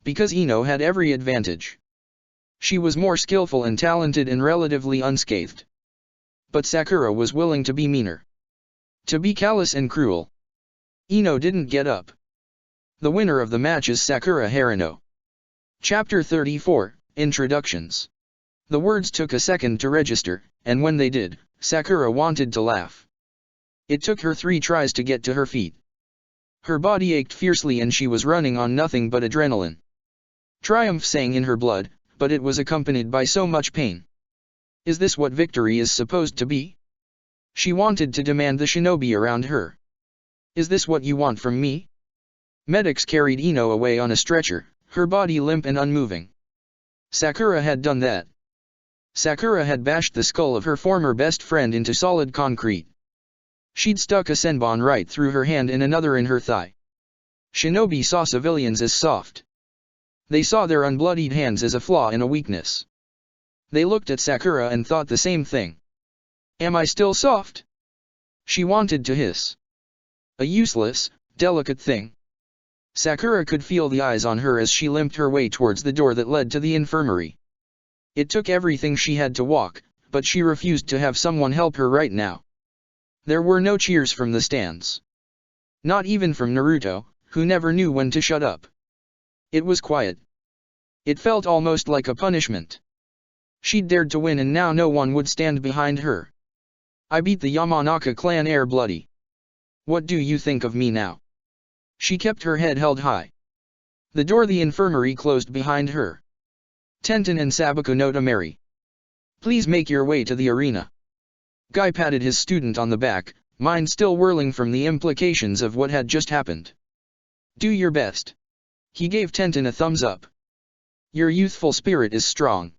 Because Ino had every advantage. She was more skillful and talented and relatively unscathed. But Sakura was willing to be meaner. To be callous and cruel. Ino didn't get up. The winner of the match is Sakura Harino. Chapter 34, Introductions. The words took a second to register, and when they did, Sakura wanted to laugh. It took her 3 tries to get to her feet. Her body ached fiercely and she was running on nothing but adrenaline. Triumph sang in her blood, but it was accompanied by so much pain. Is this what victory is supposed to be? She wanted to demand the shinobi around her. Is this what you want from me? Medics carried Ino away on a stretcher, her body limp and unmoving. Sakura had done that. Sakura had bashed the skull of her former best friend into solid concrete. She'd stuck a senbon right through her hand and another in her thigh. Shinobi saw civilians as soft. They saw their unbloodied hands as a flaw and a weakness. They looked at Sakura and thought the same thing. Am I still soft? She wanted to hiss. A useless, delicate thing. Sakura could feel the eyes on her as she limped her way towards the door that led to the infirmary. It took everything she had to walk, but she refused to have someone help her right now. There were no cheers from the stands. Not even from Naruto, who never knew when to shut up. It was quiet. It felt almost like a punishment. She'd dared to win and now no one would stand behind her. I beat the Yamanaka clan air bloody. What do you think of me now? She kept her head held high. The door of the infirmary closed behind her. Tenten and Sabaku no Tamari. Please make your way to the arena. Guy patted his student on the back, mind still whirling from the implications of what had just happened. Do your best. He gave Tenten a thumbs up. Your youthful spirit is strong.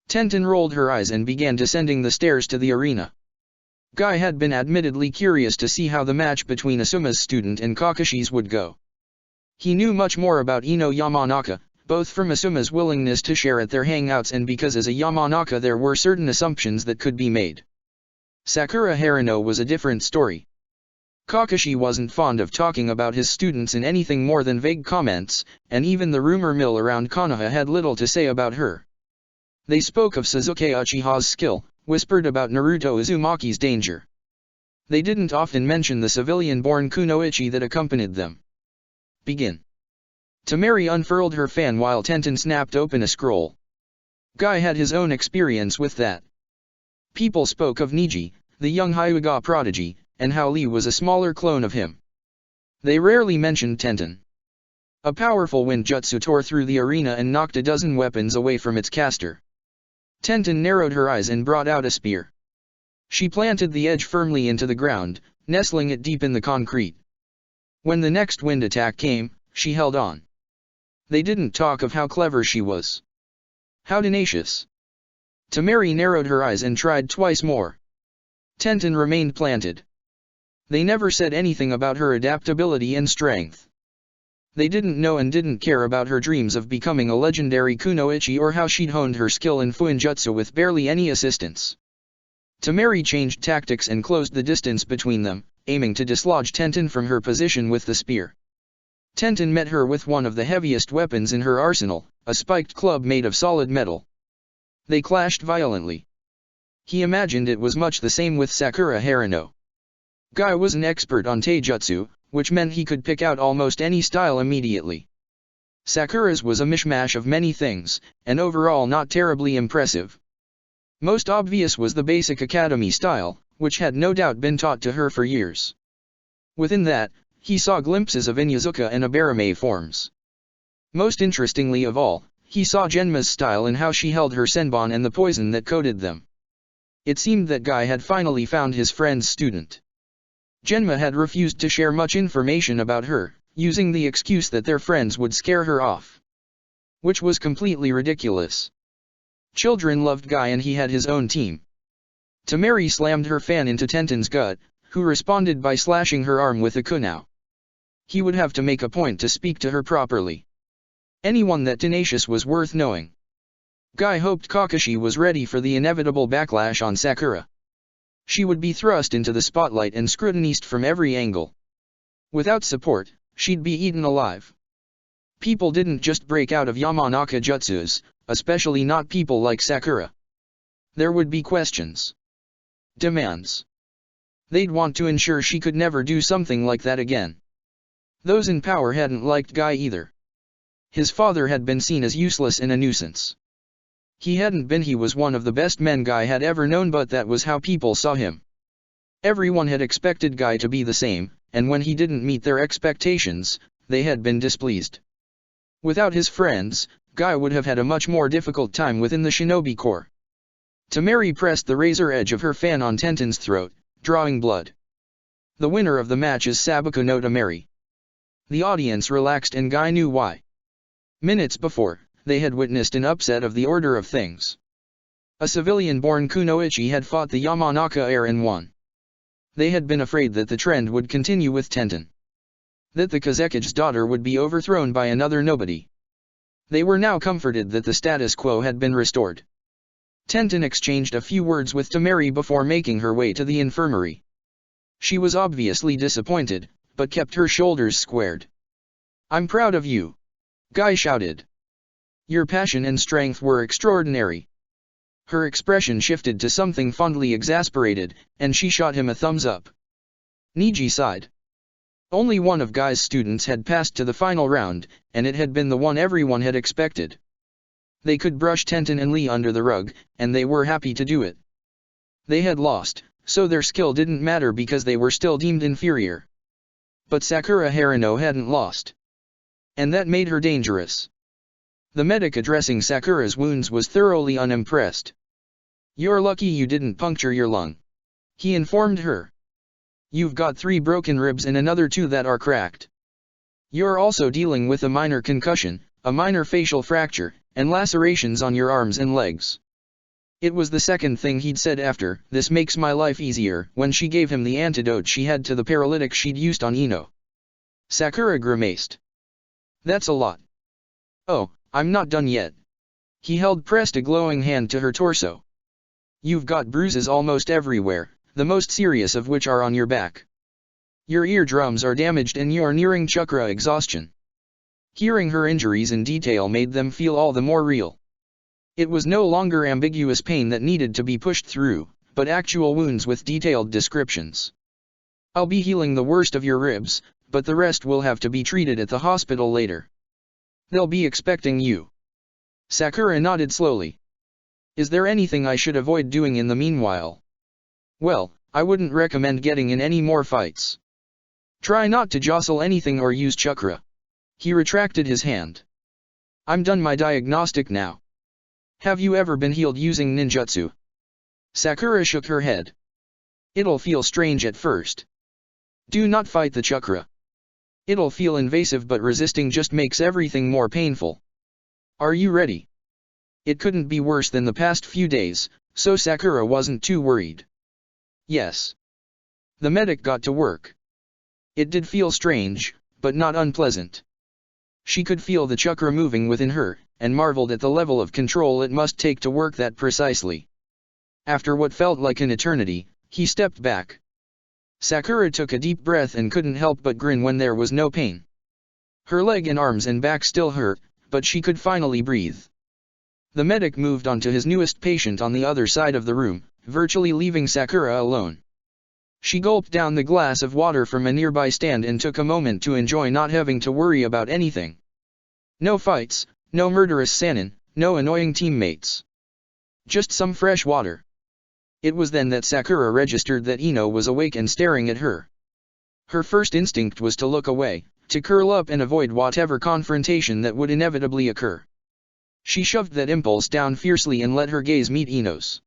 Tenten rolled her eyes and began descending the stairs to the arena. Guy had been admittedly curious to see how the match between Asuma's student and Kakashi's would go. He knew much more about Ino Yamanaka, both from Asuma's willingness to share at their hangouts and because as a Yamanaka there were certain assumptions that could be made. Sakura Harino was a different story. Kakashi wasn't fond of talking about his students in anything more than vague comments, and even the rumor mill around Konoha had little to say about her. They spoke of Sasuke Uchiha's skill, whispered about Naruto Uzumaki's danger. They didn't often mention the civilian-born kunoichi that accompanied them. Begin. Tamari unfurled her fan while Tenten snapped open a scroll. Guy had his own experience with that. People spoke of Niji, the young Hyuga prodigy, and how Lee was a smaller clone of him. They rarely mentioned Tenten. A powerful wind jutsu tore through the arena and knocked a dozen weapons away from its caster. Tenten narrowed her eyes and brought out a spear. She planted the edge firmly into the ground, nestling it deep in the concrete. When the next wind attack came, she held on. They didn't talk of how clever she was. How tenacious. Tamari narrowed her eyes and tried twice more. Tenten remained planted. They never said anything about her adaptability and strength. They didn't know and didn't care about her dreams of becoming a legendary kunoichi or how she'd honed her skill in fuinjutsu with barely any assistance. Tamari changed tactics and closed the distance between them, aiming to dislodge Tenten from her position with the spear. Tenten met her with one of the heaviest weapons in her arsenal, a spiked club made of solid metal. They clashed violently. He imagined it was much the same with Sakura Harino. Guy was an expert on taijutsu, which meant he could pick out almost any style immediately. Sakura's was a mishmash of many things, and overall not terribly impressive. Most obvious was the basic academy style, which had no doubt been taught to her for years. Within that, he saw glimpses of Inyazuka and Abarame forms. Most interestingly of all, he saw Genma's style in how she held her senbon and the poison that coated them. It seemed that Guy had finally found his friend's student. Genma had refused to share much information about her, using the excuse that their friends would scare her off. Which was completely ridiculous. Children loved Guy and he had his own team. Temari slammed her fan into Tenten's gut, who responded by slashing her arm with a kunao. He would have to make a point to speak to her properly. Anyone that tenacious was worth knowing. Guy hoped Kakashi was ready for the inevitable backlash on Sakura. She would be thrust into the spotlight and scrutinized from every angle. Without support, she'd be eaten alive. People didn't just break out of Yamanaka jutsus, especially not people like Sakura. There would be questions. Demands. They'd want to ensure she could never do something like that again. Those in power hadn't liked Guy either. His father had been seen as useless and a nuisance. He was one of the best men Guy had ever known, but that was how people saw him. Everyone had expected Guy to be the same, and when he didn't meet their expectations, they had been displeased. Without his friends, Guy would have had a much more difficult time within the Shinobi Corps. Temari pressed the razor edge of her fan on Tenten's throat, drawing blood. The winner of the match is Sabaku no Temari. The audience relaxed and Guy knew why. Minutes before, they had witnessed an upset of the order of things. A civilian-born Kunoichi had fought the Yamanaka heir and won. They had been afraid that the trend would continue with Tenten. That the Kazekige's daughter would be overthrown by another nobody. They were now comforted that the status quo had been restored. Tenten exchanged a few words with Temari before making her way to the infirmary. She was obviously disappointed, but kept her shoulders squared. "I'm proud of you," Guy shouted. "Your passion and strength were extraordinary." Her expression shifted to something fondly exasperated, and she shot him a thumbs up. Niji sighed. Only one of Guy's students had passed to the final round, and it had been the one everyone had expected. They could brush Tenten and Lee under the rug, and they were happy to do it. They had lost, so their skill didn't matter because they were still deemed inferior. But Sakura Harino hadn't lost. And that made her dangerous. The medic addressing Sakura's wounds was thoroughly unimpressed. "You're lucky you didn't puncture your lung," he informed her. "You've got 3 broken ribs and another 2 that are cracked. You're also dealing with a minor concussion, a minor facial fracture, and lacerations on your arms and legs." It was the second thing he'd said after, "This makes my life easier," when she gave him the antidote she had to the paralytic she'd used on Ino. Sakura grimaced. "That's a lot." "Oh, I'm not done yet." He pressed a glowing hand to her torso. "You've got bruises almost everywhere, the most serious of which are on your back. Your eardrums are damaged and you're nearing chakra exhaustion." Hearing her injuries in detail made them feel all the more real. It was no longer ambiguous pain that needed to be pushed through, but actual wounds with detailed descriptions. "I'll be healing the worst of your ribs, but the rest will have to be treated at the hospital later. They'll be expecting you." Sakura nodded slowly. "Is there anything I should avoid doing in the meanwhile?" "Well, I wouldn't recommend getting in any more fights. Try not to jostle anything or use chakra." He retracted his hand. "I'm done my diagnostic now. Have you ever been healed using ninjutsu?" Sakura shook her head. "It'll feel strange at first. Do not fight the chakra. It'll feel invasive, but resisting just makes everything more painful. Are you ready?" It couldn't be worse than the past few days, so Sakura wasn't too worried. "Yes." The medic got to work. It did feel strange, but not unpleasant. She could feel the chakra moving within her, and marveled at the level of control it must take to work that precisely. After what felt like an eternity, he stepped back. Sakura took a deep breath and couldn't help but grin when there was no pain. Her leg and arms and back still hurt, but she could finally breathe. The medic moved on to his newest patient on the other side of the room, virtually leaving Sakura alone. She gulped down the glass of water from a nearby stand and took a moment to enjoy not having to worry about anything. No fights, no murderous Sannin, no annoying teammates. Just some fresh water. It was then that Sakura registered that Ino was awake and staring at her. Her first instinct was to look away, to curl up and avoid whatever confrontation that would inevitably occur. She shoved that impulse down fiercely and let her gaze meet Ino's.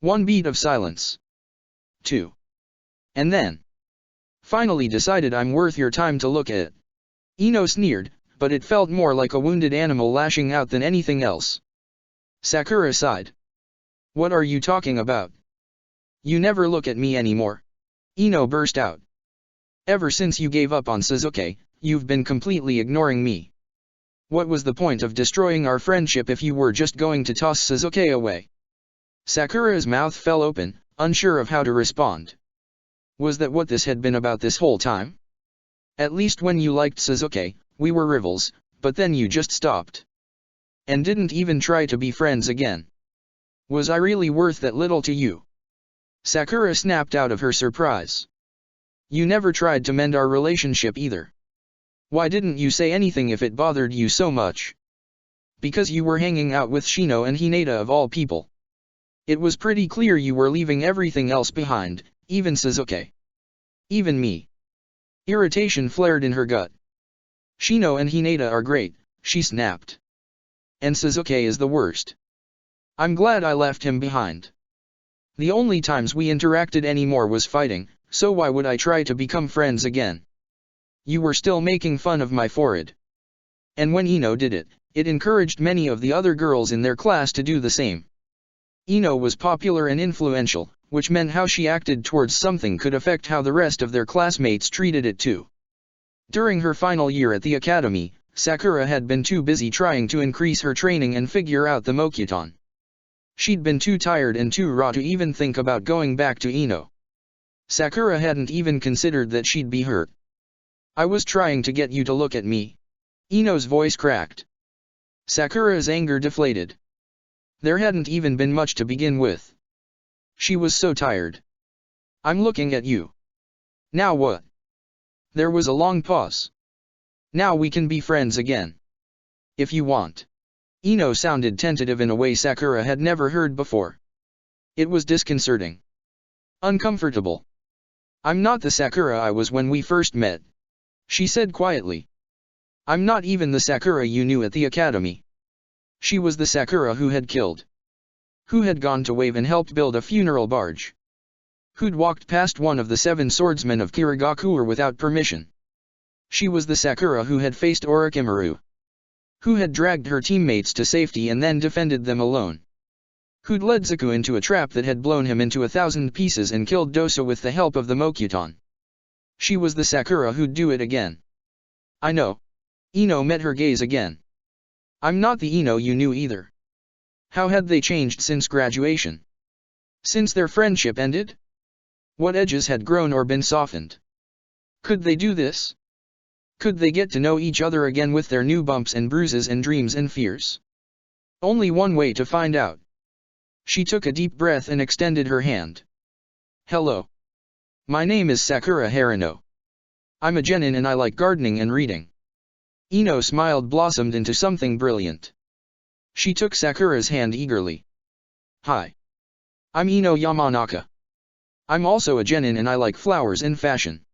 One beat of silence. 2. And then. Finally decided I'm worth your time to look at. Ino sneered, but it felt more like a wounded animal lashing out than anything else. Sakura sighed. What are you talking about? You never look at me anymore. Ino burst out. Ever since you gave up on Sasuke, you've been completely ignoring me. What was the point of destroying our friendship if you were just going to toss Sasuke away? Sakura's mouth fell open, unsure of how to respond. Was that what this had been about this whole time? At least when you liked Sasuke, we were rivals, but then you just stopped. And didn't even try to be friends again. Was I really worth that little to you? Sakura snapped out of her surprise. You never tried to mend our relationship either. Why didn't you say anything if it bothered you so much? Because you were hanging out with Shino and Hinata of all people. It was pretty clear you were leaving everything else behind, even Sasuke. Even me. Irritation flared in her gut. Shino and Hinata are great, she snapped. And Sasuke is the worst. I'm glad I left him behind. The only times we interacted anymore was fighting, so why would I try to become friends again? You were still making fun of my forehead. And when Ino did it, it encouraged many of the other girls in their class to do the same. Ino was popular and influential, which meant how she acted towards something could affect how the rest of their classmates treated it too. During her final year at the academy, Sakura had been too busy trying to increase her training and figure out the Mokuton. She'd been too tired and too raw to even think about going back to Ino. Sakura hadn't even considered that she'd be hurt. I was trying to get you to look at me. Ino's voice cracked. Sakura's anger deflated. There hadn't even been much to begin with. She was so tired. I'm looking at you. Now what? There was a long pause. Now we can be friends again. If you want. Ino sounded tentative in a way Sakura had never heard before. It was disconcerting. Uncomfortable. I'm not the Sakura I was when we first met. She said quietly. I'm not even the Sakura you knew at the academy. She was the Sakura who had killed. Who had gone to Wave and helped build a funeral barge. Who'd walked past one of the 7 swordsmen of Kirigakure without permission. She was the Sakura who had faced Orochimaru. Who had dragged her teammates to safety and then defended them alone. Who'd led Zaku into a trap that had blown him into 1,000 pieces and killed Dosa with the help of the Mokuton. She was the Sakura who'd do it again. I know. Ino met her gaze again. I'm not the Ino you knew either. How had they changed since graduation? Since their friendship ended? What edges had grown or been softened? Could they do this? Could they get to know each other again with their new bumps and bruises and dreams and fears? Only one way to find out. She took a deep breath and extended her hand. Hello. My name is Sakura Harino. I'm a genin and I like gardening and reading. Ino smiled blossomed into something brilliant. She took Sakura's hand eagerly. Hi. I'm Ino Yamanaka. I'm also a genin and I like flowers and fashion.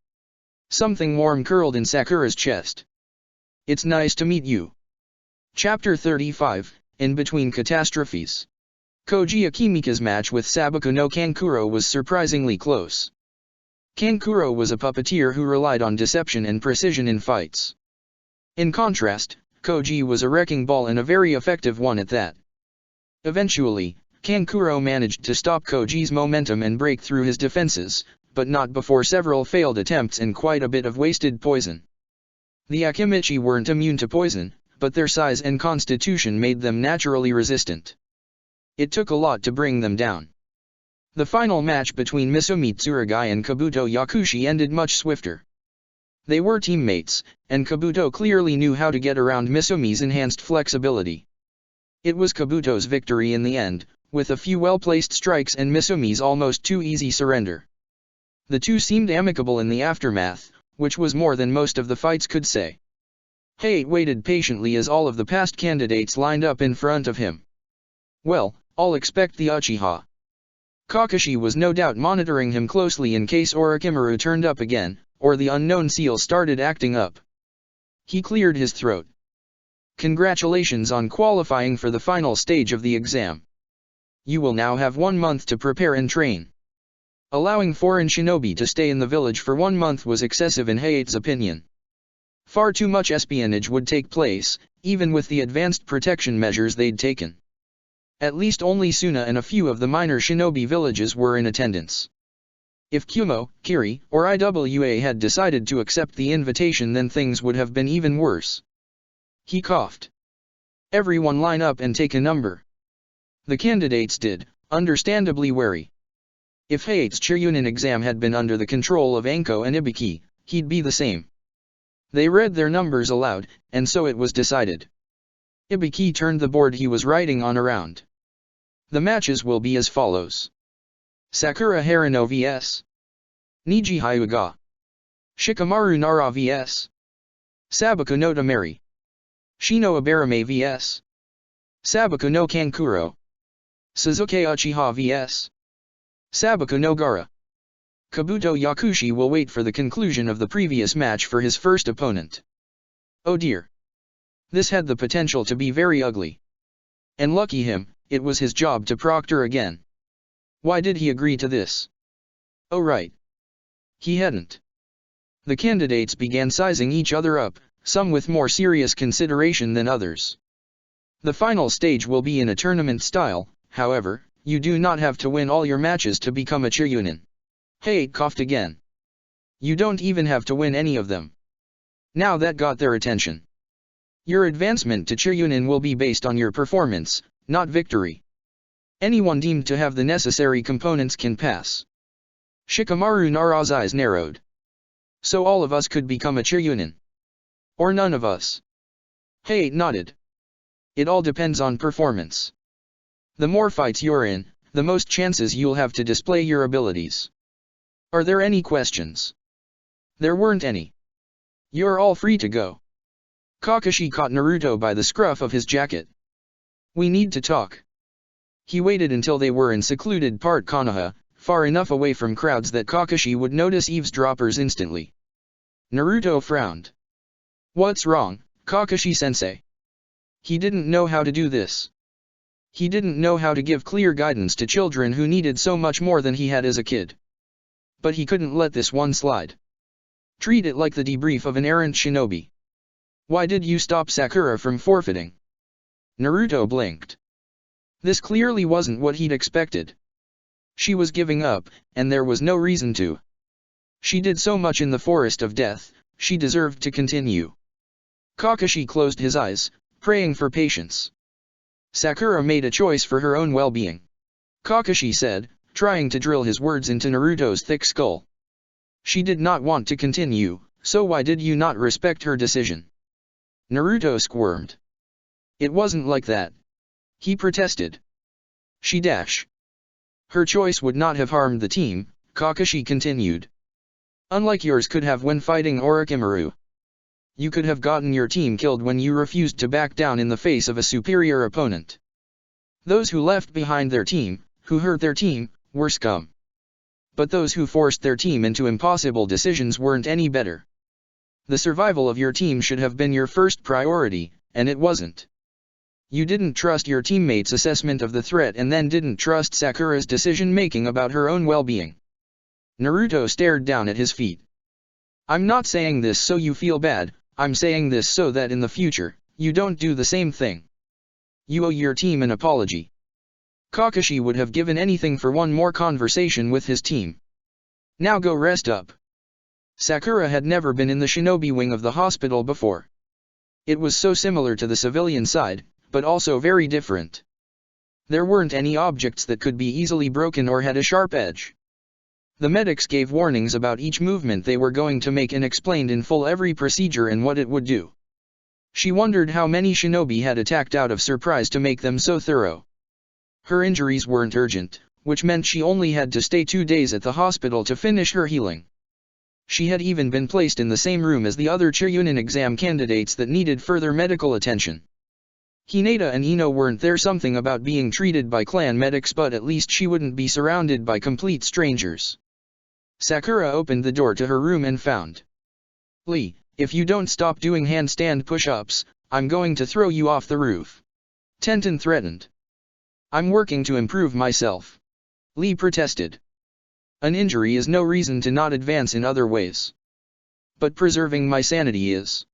Something warm curled in Sakura's chest. It's nice to meet you. Chapter 35, In Between Catastrophes. Koji Akimika's match with Sabaku no Kankuro was surprisingly close. Kankuro was a puppeteer who relied on deception and precision in fights. In contrast, Koji was a wrecking ball and a very effective one at that. Eventually, Kankuro managed to stop Koji's momentum and break through his defenses, but not before several failed attempts and quite a bit of wasted poison. The Akimichi weren't immune to poison, but their size and constitution made them naturally resistant. It took a lot to bring them down. The final match between Misumi Tsurugi and Kabuto Yakushi ended much swifter. They were teammates, and Kabuto clearly knew how to get around Misumi's enhanced flexibility. It was Kabuto's victory in the end, with a few well-placed strikes and Misumi's almost too easy surrender. The two seemed amicable in the aftermath, which was more than most of the fights could say. Hayate waited patiently as all of the past candidates lined up in front of him. Well, I'll expect the Uchiha. Kakashi was no doubt monitoring him closely in case Orochimaru turned up again, or the unknown seal started acting up. He cleared his throat. Congratulations on qualifying for the final stage of the exam. You will now have 1 month to prepare and train. Allowing foreign shinobi to stay in the village for 1 month was excessive in Hayate's opinion. Far too much espionage would take place, even with the advanced protection measures they'd taken. At least only Suna and a few of the minor shinobi villages were in attendance. If Kumo, Kiri, or Iwa had decided to accept the invitation, then things would have been even worse. He coughed. Everyone line up and take a number. The candidates did, understandably wary. If Hayate's Chiryunin exam had been under the control of Anko and Ibiki, he'd be the same. They read their numbers aloud, and so it was decided. Ibiki turned the board he was writing on around. The matches will be as follows. Sakura Harano vs. Niji Hyuga. Shikamaru Nara vs. Sabaku no Tamari. Shino Abarame vs. Sabaku no Kankuro. Suzuki Uchiha vs. Sabaku no Gaara. Kabuto Yakushi will wait for the conclusion of the previous match for his first opponent. Oh dear. This had the potential to be very ugly. And lucky him, it was his job to proctor again. Why did he agree to this? Oh right. He hadn't. The candidates began sizing each other up, some with more serious consideration than others. The final stage will be in a tournament style, however, you do not have to win all your matches to become a Chiryunin. Hayate coughed again. You don't even have to win any of them. Now that got their attention. Your advancement to Chiryunin will be based on your performance, not victory. Anyone deemed to have the necessary components can pass. Shikamaru Nara's eyes narrowed. So all of us could become a Chiryunin? Or none of us? Hayate nodded. It all depends on performance. The more fights you're in, the most chances you'll have to display your abilities. Are there any questions? There weren't any. You're all free to go. Kakashi caught Naruto by the scruff of his jacket. We need to talk. He waited until they were in secluded part Konoha, far enough away from crowds that Kakashi would notice eavesdroppers instantly. Naruto frowned. What's wrong, Kakashi-sensei? He didn't know how to do this. He didn't know how to give clear guidance to children who needed so much more than he had as a kid. But he couldn't let this one slide. Treat it like the debrief of an errant shinobi. Why did you stop Sakura from forfeiting? Naruto blinked. This clearly wasn't what he'd expected. She was giving up, and there was no reason to. She did so much in the Forest of Death, she deserved to continue. Kakashi closed his eyes, praying for patience. Sakura made a choice for her own well-being. Kakashi said, trying to drill his words into Naruto's thick skull. She did not want to continue, so why did you not respect her decision? Naruto squirmed. It wasn't like that. He protested. She dash. Her choice would not have harmed the team, Kakashi continued. Unlike yours could have when fighting Orochimaru. You could have gotten your team killed when you refused to back down in the face of a superior opponent. Those who left behind their team, who hurt their team, were scum. But those who forced their team into impossible decisions weren't any better. The survival of your team should have been your first priority, and it wasn't. You didn't trust your teammates' assessment of the threat and then didn't trust Sakura's decision-making about her own well-being. Naruto stared down at his feet. I'm not saying this so you feel bad, I'm saying this so that in the future, you don't do the same thing. You owe your team an apology. Kakashi would have given anything for one more conversation with his team. Now go rest up. Sakura had never been in the shinobi wing of the hospital before. It was so similar to the civilian side, but also very different. There weren't any objects that could be easily broken or had a sharp edge. The medics gave warnings about each movement they were going to make and explained in full every procedure and what it would do. She wondered how many shinobi had attacked out of surprise to make them so thorough. Her injuries weren't urgent, which meant she only had to stay 2 days at the hospital to finish her healing. She had even been placed in the same room as the other Chunin exam candidates that needed further medical attention. Hinata and Ino weren't there, something about being treated by clan medics, but at least she wouldn't be surrounded by complete strangers. Sakura opened the door to her room and found Lee. If you don't stop doing handstand push-ups, I'm going to throw you off the roof. Tenten threatened. I'm working to improve myself. Lee protested. An injury is no reason to not advance in other ways. But preserving my sanity is.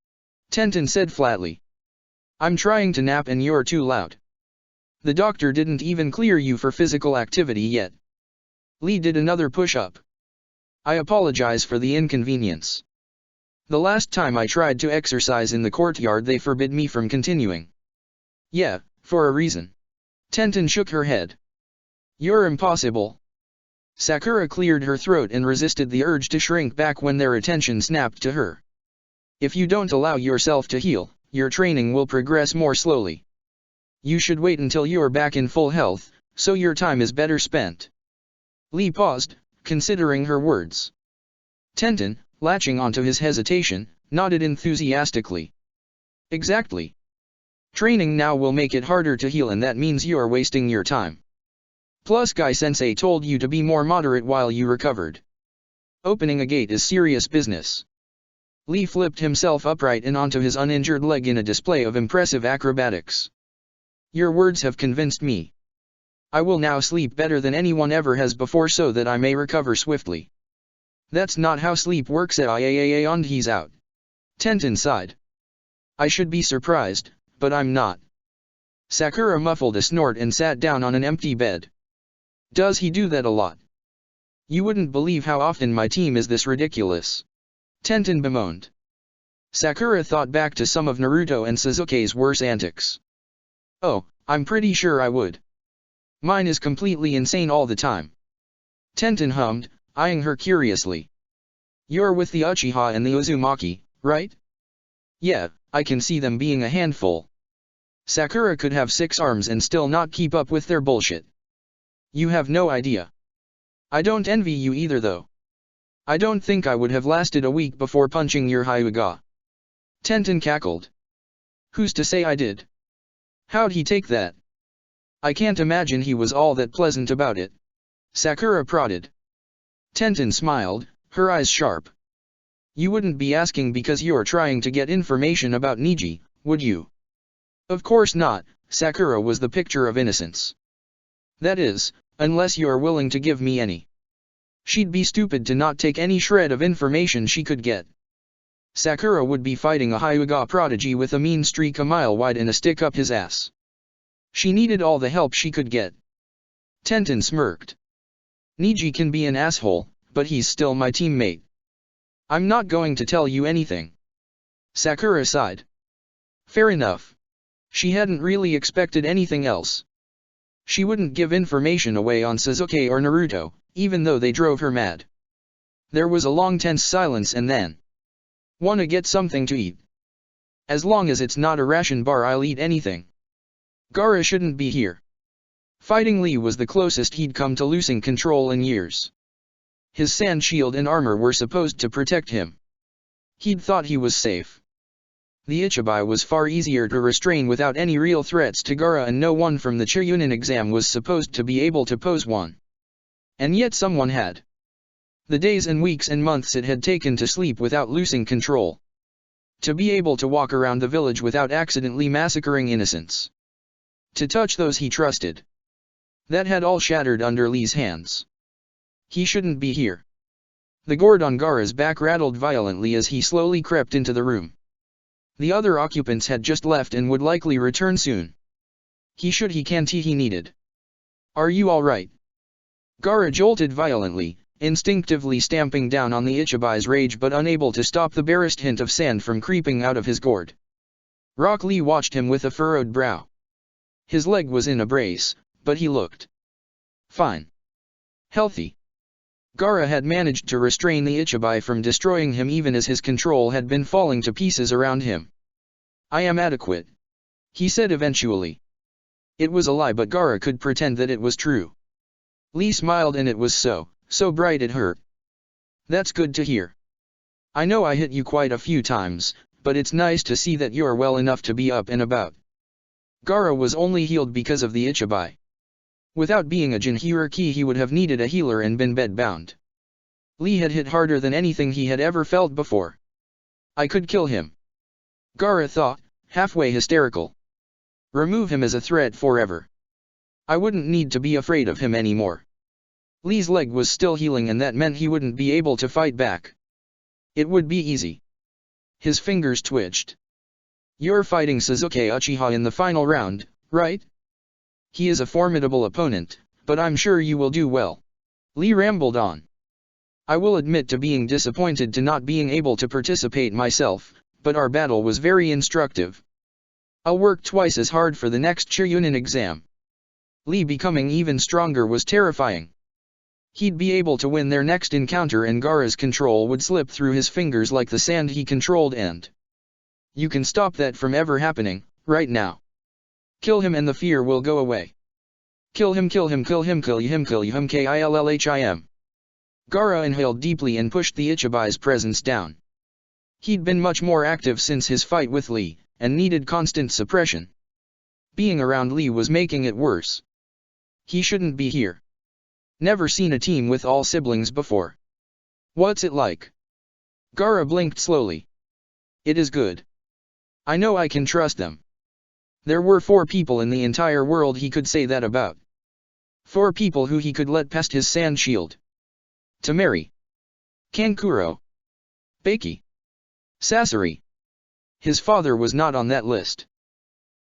Tenten said flatly. I'm trying to nap and you're too loud. The doctor didn't even clear you for physical activity yet. Lee did another push-up. I apologize for the inconvenience. The last time I tried to exercise in the courtyard they forbid me from continuing. Yeah, for a reason. Tenten shook her head. You're impossible. Sakura cleared her throat and resisted the urge to shrink back when their attention snapped to her. If you don't allow yourself to heal, your training will progress more slowly. You should wait until you're back in full health, so your time is better spent. Lee paused, considering her words. Tenten, latching onto his hesitation, nodded enthusiastically. Exactly. Training now will make it harder to heal, and that means you're wasting your time. Plus Guy-sensei told you to be more moderate while you recovered. Opening a gate is serious business. Lee flipped himself upright and onto his uninjured leg in a display of impressive acrobatics. Your words have convinced me. I will now sleep better than anyone ever has before so that I may recover swiftly. That's not how sleep works at IAAA, and he's out. Tenten sighed. I should be surprised, but I'm not. Sakura muffled a snort and sat down on an empty bed. Does he do that a lot? You wouldn't believe how often my team is this ridiculous. Tenten bemoaned. Sakura thought back to some of Naruto and Sasuke's worse antics. Oh, I'm pretty sure I would. Mine is completely insane all the time. Tenten hummed, eyeing her curiously. You're with the Uchiha and the Uzumaki, right? Yeah, I can see them being a handful. Sakura could have 6 arms and still not keep up with their bullshit. You have no idea. I don't envy you either though. I don't think I would have lasted a week before punching your Hyuga. Tenten cackled. Who's to say I did? How'd he take that? I can't imagine he was all that pleasant about it. Sakura prodded. Tenten smiled, her eyes sharp. You wouldn't be asking because you're trying to get information about Niji, would you? Of course not, Sakura was the picture of innocence. That is, unless you're willing to give me any. She'd be stupid to not take any shred of information she could get. Sakura would be fighting a Hyuga prodigy with a mean streak a mile wide and a stick up his ass. She needed all the help she could get. Tenten smirked. Niji can be an asshole, but he's still my teammate. I'm not going to tell you anything. Sakura sighed. Fair enough. She hadn't really expected anything else. She wouldn't give information away on Sasuke or Naruto, even though they drove her mad. There was a long tense silence and then. Wanna get something to eat? As long as it's not a ration bar I'll eat anything. Gaara shouldn't be here. Fighting Lee was the closest he'd come to losing control in years. His sand shield and armor were supposed to protect him. He'd thought he was safe. The Ichibai was far easier to restrain without any real threats to Gaara, and no one from the Chunin exam was supposed to be able to pose one. And yet someone had. The days and weeks and months it had taken to sleep without losing control. To be able to walk around the village without accidentally massacring innocents. To touch those he trusted. That had all shattered under Lee's hands. He shouldn't be here. The gourd on Gaara's back rattled violently as he slowly crept into the room. The other occupants had just left and would likely return soon. He needed. Are you alright? Gaara jolted violently, instinctively stamping down on the Ichibai's rage but unable to stop the barest hint of sand from creeping out of his gourd. Rock Lee watched him with a furrowed brow. His leg was in a brace, but he looked fine. Healthy. Gaara had managed to restrain the Ichibai from destroying him even as his control had been falling to pieces around him. I am adequate. He said eventually. It was a lie, but Gaara could pretend that it was true. Lee smiled, and it was so bright it hurt. That's good to hear. I know I hit you quite a few times, but it's nice to see that you're well enough to be up and about. Gaara was only healed because of the Ichibai. Without being a Jinhuriki he would have needed a healer and been bedbound. Lee had hit harder than anything he had ever felt before. I could kill him. Gaara thought, halfway hysterical. Remove him as a threat forever. I wouldn't need to be afraid of him anymore. Lee's leg was still healing and that meant he wouldn't be able to fight back. It would be easy. His fingers twitched. You're fighting Sasuke Uchiha in the final round, right? He is a formidable opponent, but I'm sure you will do well. Lee rambled on. I will admit to being disappointed to not being able to participate myself, but our battle was very instructive. I'll work twice as hard for the next Chunin exam. Lee becoming even stronger was terrifying. He'd be able to win their next encounter and Gaara's control would slip through his fingers like the sand he controlled and... You can stop that from ever happening, right now. Kill him and the fear will go away. Kill him, kill him, kill him, kill him, kill him, killhim. Gaara inhaled deeply and pushed the Ichibai's presence down. He'd been much more active since his fight with Lee, and needed constant suppression. Being around Lee was making it worse. He shouldn't be here. Never seen a team with all siblings before. What's it like? Gaara blinked slowly. It is good. I know I can trust them. There were 4 people in the entire world he could say that about. 4 people who he could let past his sand shield. Temari. Kankuro. Baki. Sasori. His father was not on that list.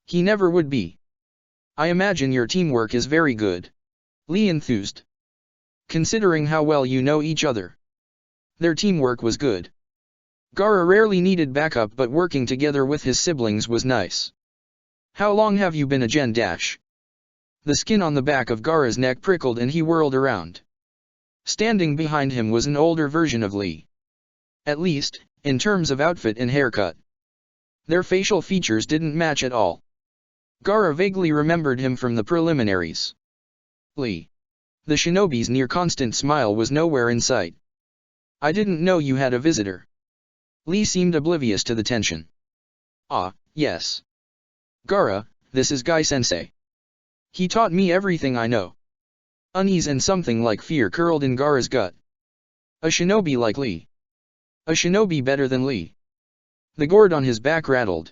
He never would be. I imagine your teamwork is very good. Lee enthused. Considering how well you know each other. Their teamwork was good. Gaara rarely needed backup but working together with his siblings was nice. How long have you been a Gen Dash? The skin on the back of Gaara's neck prickled and he whirled around. Standing behind him was an older version of Lee. At least, in terms of outfit and haircut. Their facial features didn't match at all. Gaara vaguely remembered him from the preliminaries. Lee. The shinobi's near-constant smile was nowhere in sight. I didn't know you had a visitor. Lee seemed oblivious to the tension. Ah, yes. Gaara, this is Guy-sensei. He taught me everything I know. Unease and something like fear curled in Gaara's gut. A shinobi like Lee. A shinobi better than Lee. The gourd on his back rattled.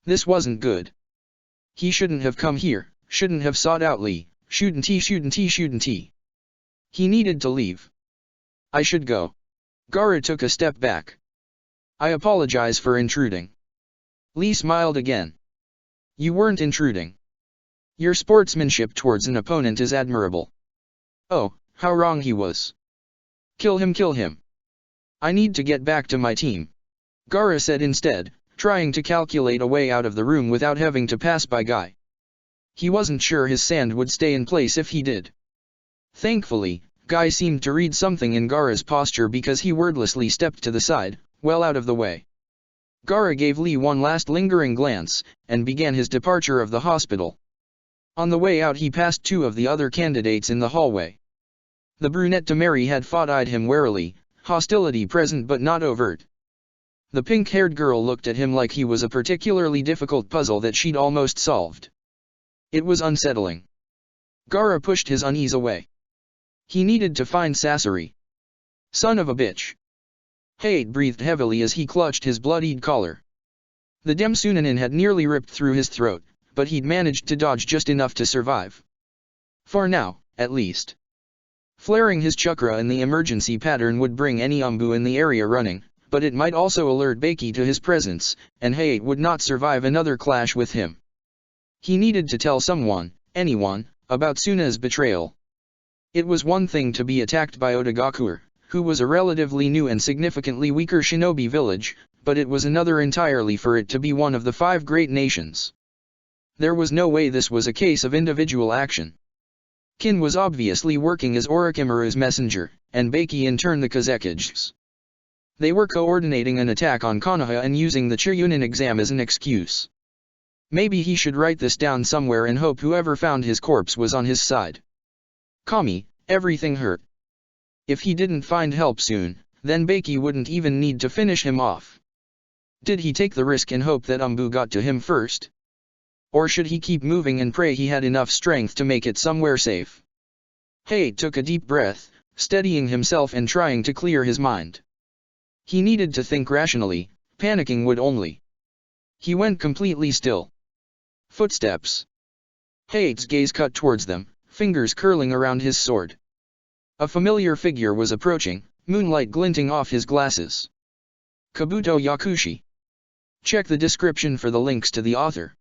This wasn't good. He shouldn't have come here, shouldn't have sought out Lee, shouldn't he. He needed to leave. I should go. Gaara took a step back. I apologize for intruding. Lee smiled again. You weren't intruding. Your sportsmanship towards an opponent is admirable. Oh, how wrong he was. Kill him, kill him. I need to get back to my team. Gaara said instead, trying to calculate a way out of the room without having to pass by Guy. He wasn't sure his sand would stay in place if he did. Thankfully, Guy seemed to read something in Gaara's posture because he wordlessly stepped to the side, well out of the way. Gaara gave Lee one last lingering glance, and began his departure of the hospital. On the way out he passed 2 of the other candidates in the hallway. The brunette Temari had eyed him warily, hostility present but not overt. The pink-haired girl looked at him like he was a particularly difficult puzzle that she'd almost solved. It was unsettling. Gaara pushed his unease away. He needed to find Sasori. Son of a bitch. Hate breathed heavily as he clutched his bloodied collar. The Demsunanin had nearly ripped through his throat, but he'd managed to dodge just enough to survive. For now, at least. Flaring his chakra in the emergency pattern would bring any Umbu in the area running, but it might also alert Baki to his presence, and Hate would not survive another clash with him. He needed to tell someone, anyone, about Suna's betrayal. It was one thing to be attacked by Otagakure, who was a relatively new and significantly weaker shinobi village, but it was another entirely for it to be one of the 5 great nations. There was no way this was a case of individual action. Kin was obviously working as Orochimaru's messenger, and Baki in turn the Kazekige's. They were coordinating an attack on Konoha and using the Chunin exam as an excuse. Maybe he should write this down somewhere and hope whoever found his corpse was on his side. Kami, everything hurt. If he didn't find help soon, then Baki wouldn't even need to finish him off. Did he take the risk and hope that Umbu got to him first? Or should he keep moving and pray he had enough strength to make it somewhere safe? He took a deep breath, steadying himself and trying to clear his mind. He needed to think rationally, panicking would only. He went completely still. Footsteps. Hate's gaze cut towards them, fingers curling around his sword. A familiar figure was approaching, moonlight glinting off his glasses. Kabuto Yakushi. Check the description for the links to the author.